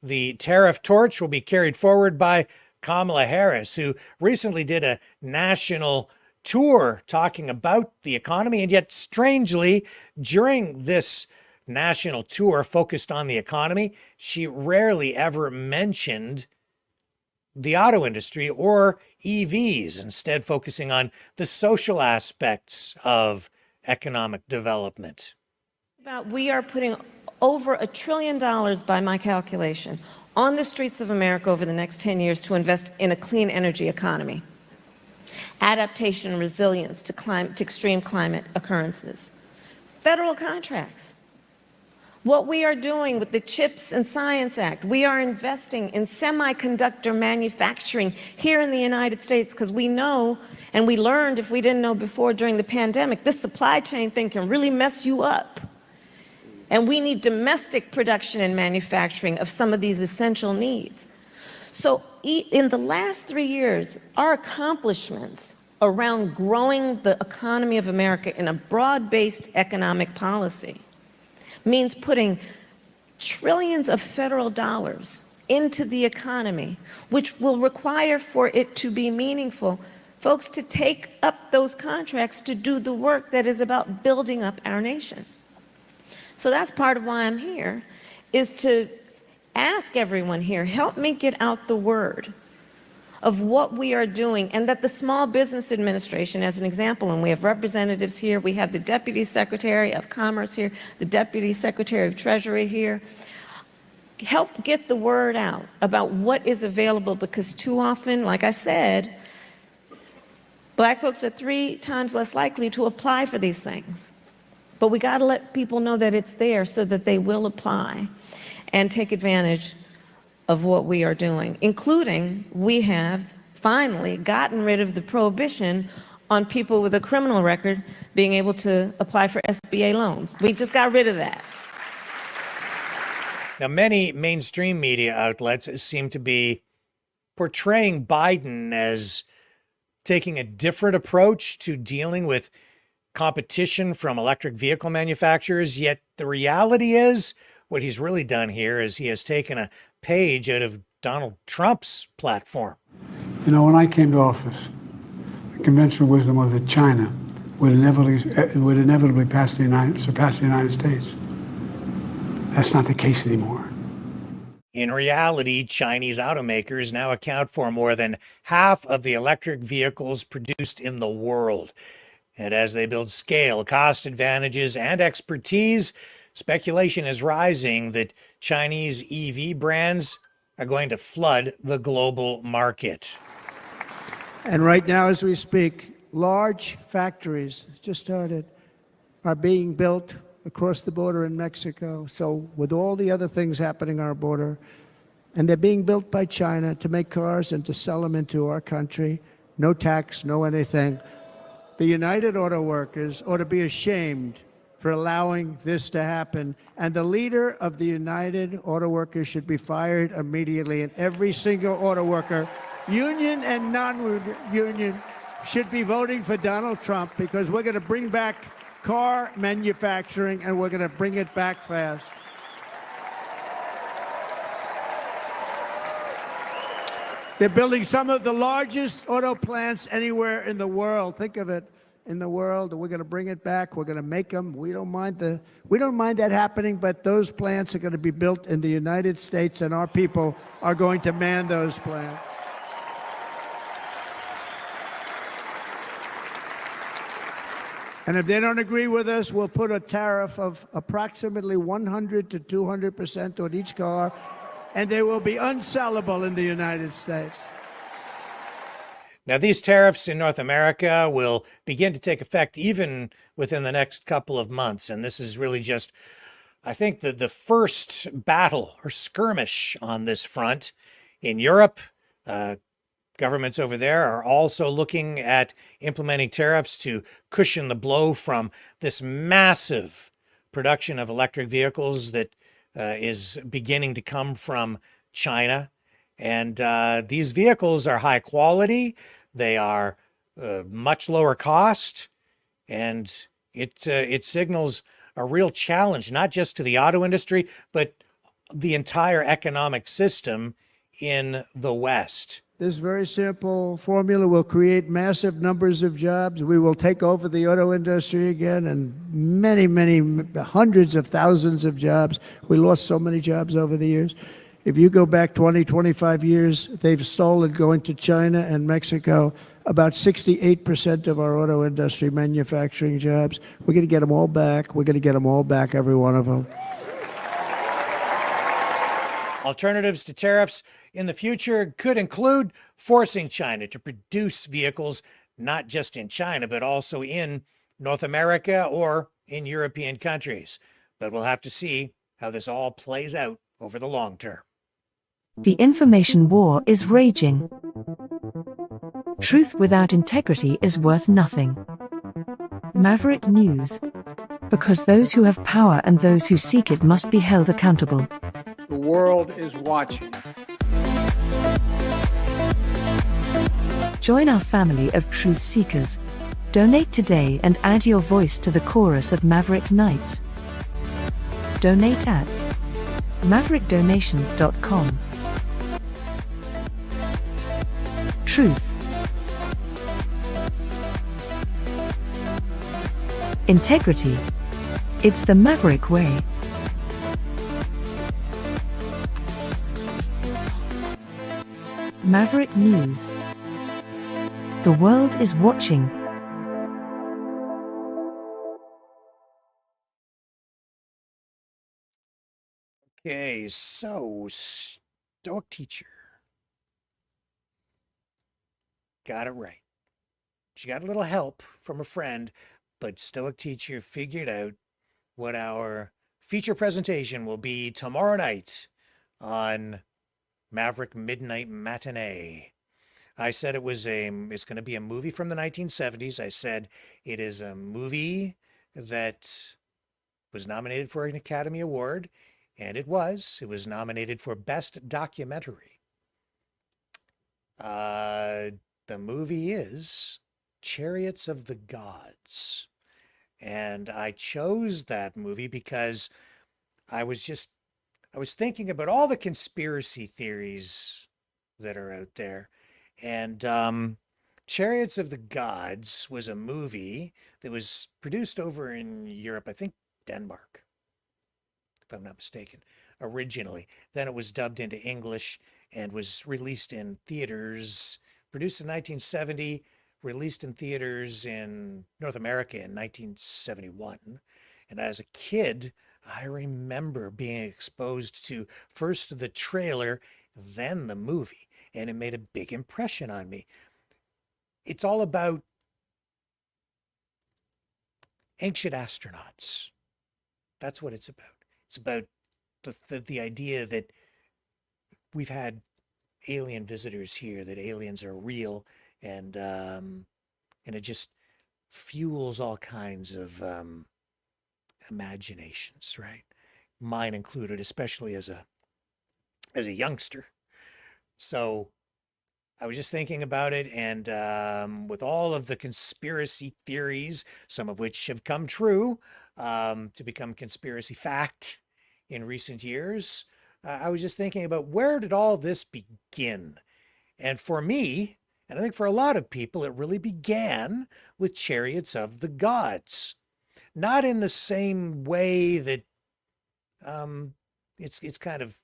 the tariff torch will be carried forward by Kamala Harris, who recently did a national tour talking about the economy, and yet strangely, during this national tour focused on the economy, she rarely ever mentioned the auto industry or EVs, instead focusing on the social aspects of economic development. We are putting over $1 trillion, by my calculation, on the streets of America over the next 10 years to invest in a clean energy economy, adaptation and resilience to extreme climate occurrences, federal contracts. What we are doing with the CHIPS and Science Act, we are investing in semiconductor manufacturing here in the United States because we know, and we learned if we didn't know before during the pandemic, this supply chain thing can really mess you up. And we need domestic production and manufacturing of some of these essential needs. So in the last 3 years, our accomplishments around growing the economy of America in a broad-based economic policy means putting trillions of federal dollars into the economy, which will require for it to be meaningful, folks to take up those contracts to do the work that is about building up our nation. So that's part of why I'm here, is to ask everyone here, help me get out the word of what we are doing, and that the Small Business Administration, as an example, and we have representatives here, we have the Deputy Secretary of Commerce here, the Deputy Secretary of Treasury here, help get the word out about what is available, because too often, like I said, Black folks are 3 times less likely to apply for these things. But we got to let people know that it's there so that they will apply and take advantage of what we are doing, including we have finally gotten rid of the prohibition on people with a criminal record being able to apply for SBA loans. We just got rid of that. Now, many mainstream media outlets seem to be portraying Biden as taking a different approach to dealing with competition from electric vehicle manufacturers, yet the reality is what he's really done here is he has taken a page out of Donald Trump's platform. You know, when I came to office, the conventional wisdom was that China would inevitably surpass the United States. That's not the case anymore. In reality, Chinese automakers now account for more than half of the electric vehicles produced in the world. And as they build scale, cost advantages, and expertise, speculation is rising that Chinese EV brands are going to flood the global market. And right now, as we speak, large factories just started are being built across the border in Mexico. So with all the other things happening on our border, and they're being built by China to make cars and to sell them into our country, no tax, no anything. The United Auto Workers ought to be ashamed for allowing this to happen. And the leader of the United Auto Workers should be fired immediately. And every single auto worker, union and non-union, should be voting for Donald Trump, because we're going to bring back car manufacturing, and we're going to bring it back fast. They're building some of the largest auto plants anywhere in the world. Think of it, in the world. We're going to bring it back. We're going to make them. We don't mind that happening, but those plants are going to be built in the United States, and our people are going to man those plants. And if they don't agree with us, we'll put a tariff of approximately 100 to 200% on each car, and they will be unsellable in the United States. Now, these tariffs in North America will begin to take effect even within the next couple of months. And this is really just, I think, the first battle or skirmish on this front. In Europe, governments over there are also looking at implementing tariffs to cushion the blow from this massive production of electric vehicles that is beginning to come from China. And these vehicles are high quality, they are much lower cost, and it signals a real challenge, not just to the auto industry, but the entire economic system in the West. This very simple formula will create massive numbers of jobs. We will take over the auto industry again, and many, many hundreds of thousands of jobs. We lost so many jobs over the years. If you go back 20, 25 years, they've stolen, going to China and Mexico, about 68% of our auto industry manufacturing jobs. We're going to get them all back. We're going to get them all back, every one of them. Alternatives to tariffs in the future could include forcing China to produce vehicles not just in China, but also in North America or in European countries. But we'll have to see how this all plays out over the long term. The information war is raging. Truth without integrity is worth nothing. Maverick News. Because those who have power and those who seek it must be held accountable. The world is watching. Join our family of truth seekers. Donate today and add your voice to the chorus of Maverick Knights. Donate at maverickdonations.com. Truth. Integrity. It's the Maverick way. Maverick News. The world is watching. Okay, so Stoic teacher got it right. She got a little help from a friend, but Stoic teacher figured out what our feature presentation will be tomorrow night on Maverick Midnight Matinee. I said it's going to be a movie from the 1970s. I said it is a movie that was nominated for an Academy Award, and it was. It was nominated for Best Documentary. The movie is Chariots of the Gods. And I chose that movie because I was thinking about all the conspiracy theories that are out there. And Chariots of the Gods was a movie that was produced over in Europe, I think Denmark, if I'm not mistaken, originally. Then it was dubbed into English and was released in theaters, produced in 1970, released in theaters in North America in 1971. And as a kid, I remember being exposed to first the trailer, then the movie, and it made a big impression on me. It's all about ancient astronauts. That's what it's about. It's about the idea that we've had alien visitors here, that aliens are real, and it just fuels all kinds of imaginations, right? Mine included, especially as a youngster. So I was just thinking about it, and with all of the conspiracy theories, some of which have come true to become conspiracy fact in recent years, I was just thinking about, where did all this begin? And for me, and I think for a lot of people, it really began with Chariots of the Gods. Not in the same way that it's kind of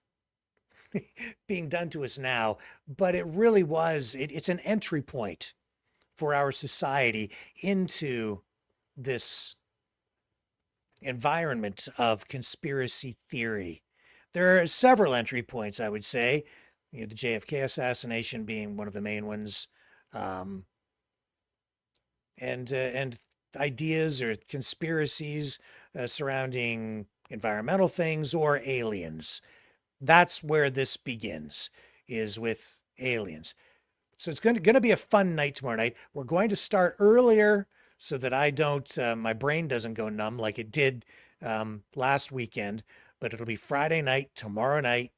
being done to us now, but it really was, it's an entry point for our society into this environment of conspiracy theory. There are several entry points, I would say, the JFK assassination being one of the main ones, and ideas or conspiracies surrounding environmental things or aliens. That's where this begins, is with aliens. So it's going to be a fun night tomorrow night. We're going to start earlier so that I don't, my brain doesn't go numb like it did last weekend, but it'll be Friday night. Tomorrow night,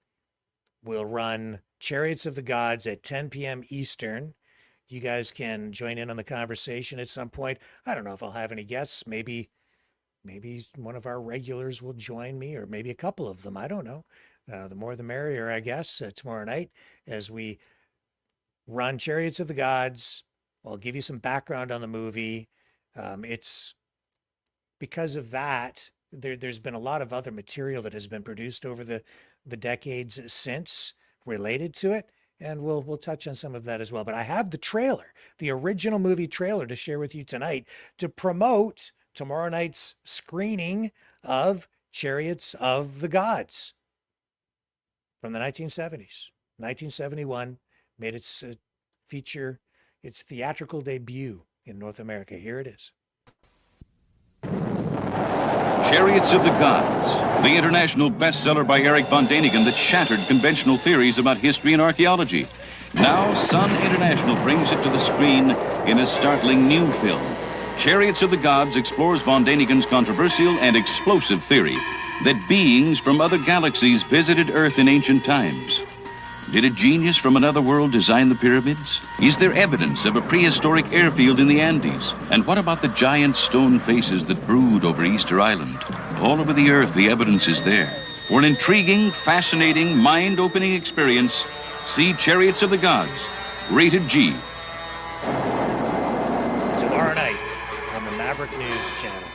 we'll run Chariots of the Gods at 10 p.m. Eastern. You guys can join in on the conversation at some point. I don't know if I'll have any guests. Maybe one of our regulars will join me, or maybe a couple of them. I don't know. The more the merrier, I guess, tomorrow night as we run Chariots of the Gods. I'll give you some background on the movie. It's because of that, there's been a lot of other material that has been produced over the decades since related to it, and we'll touch on some of that as well. But I have the trailer, the original movie trailer, to share with you tonight to promote tomorrow night's screening of Chariots of the Gods from the 1970s. 1971 made its its theatrical debut in North America. Here it is. Chariots of the Gods, the international bestseller by Eric von Däniken that shattered conventional theories about history and archaeology. Now Sun International brings it to the screen in a startling new film. Chariots of the Gods explores von Däniken's controversial and explosive theory that beings from other galaxies visited Earth in ancient times. Did a genius from another world design the pyramids? Is there evidence of a prehistoric airfield in the Andes? And what about the giant stone faces that brood over Easter Island? All over the Earth, the evidence is there. For an intriguing, fascinating, mind-opening experience, see Chariots of the Gods, rated G. Tomorrow night on the Maverick News Channel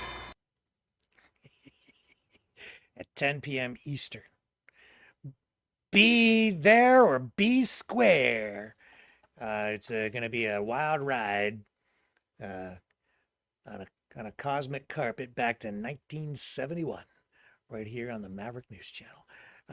at 10 p.m. Eastern. Be there or be square. It's going to be a wild ride on a cosmic carpet back to 1971, right here on the Maverick News Channel.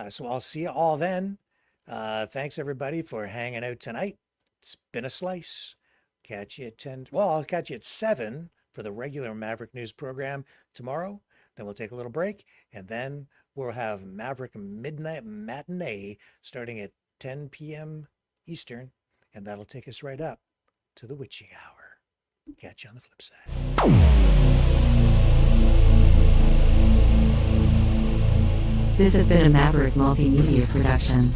So I'll see you all then. Thanks everybody for hanging out tonight. It's been a slice. Catch you at 10. Well, I'll catch you at 7 for the regular Maverick News program tomorrow. Then we'll take a little break, and then we'll have Maverick Midnight Matinee starting at 10 p.m. Eastern, and that'll take us right up to the witching hour. Catch you on the flip side. This has been a Maverick Multimedia production.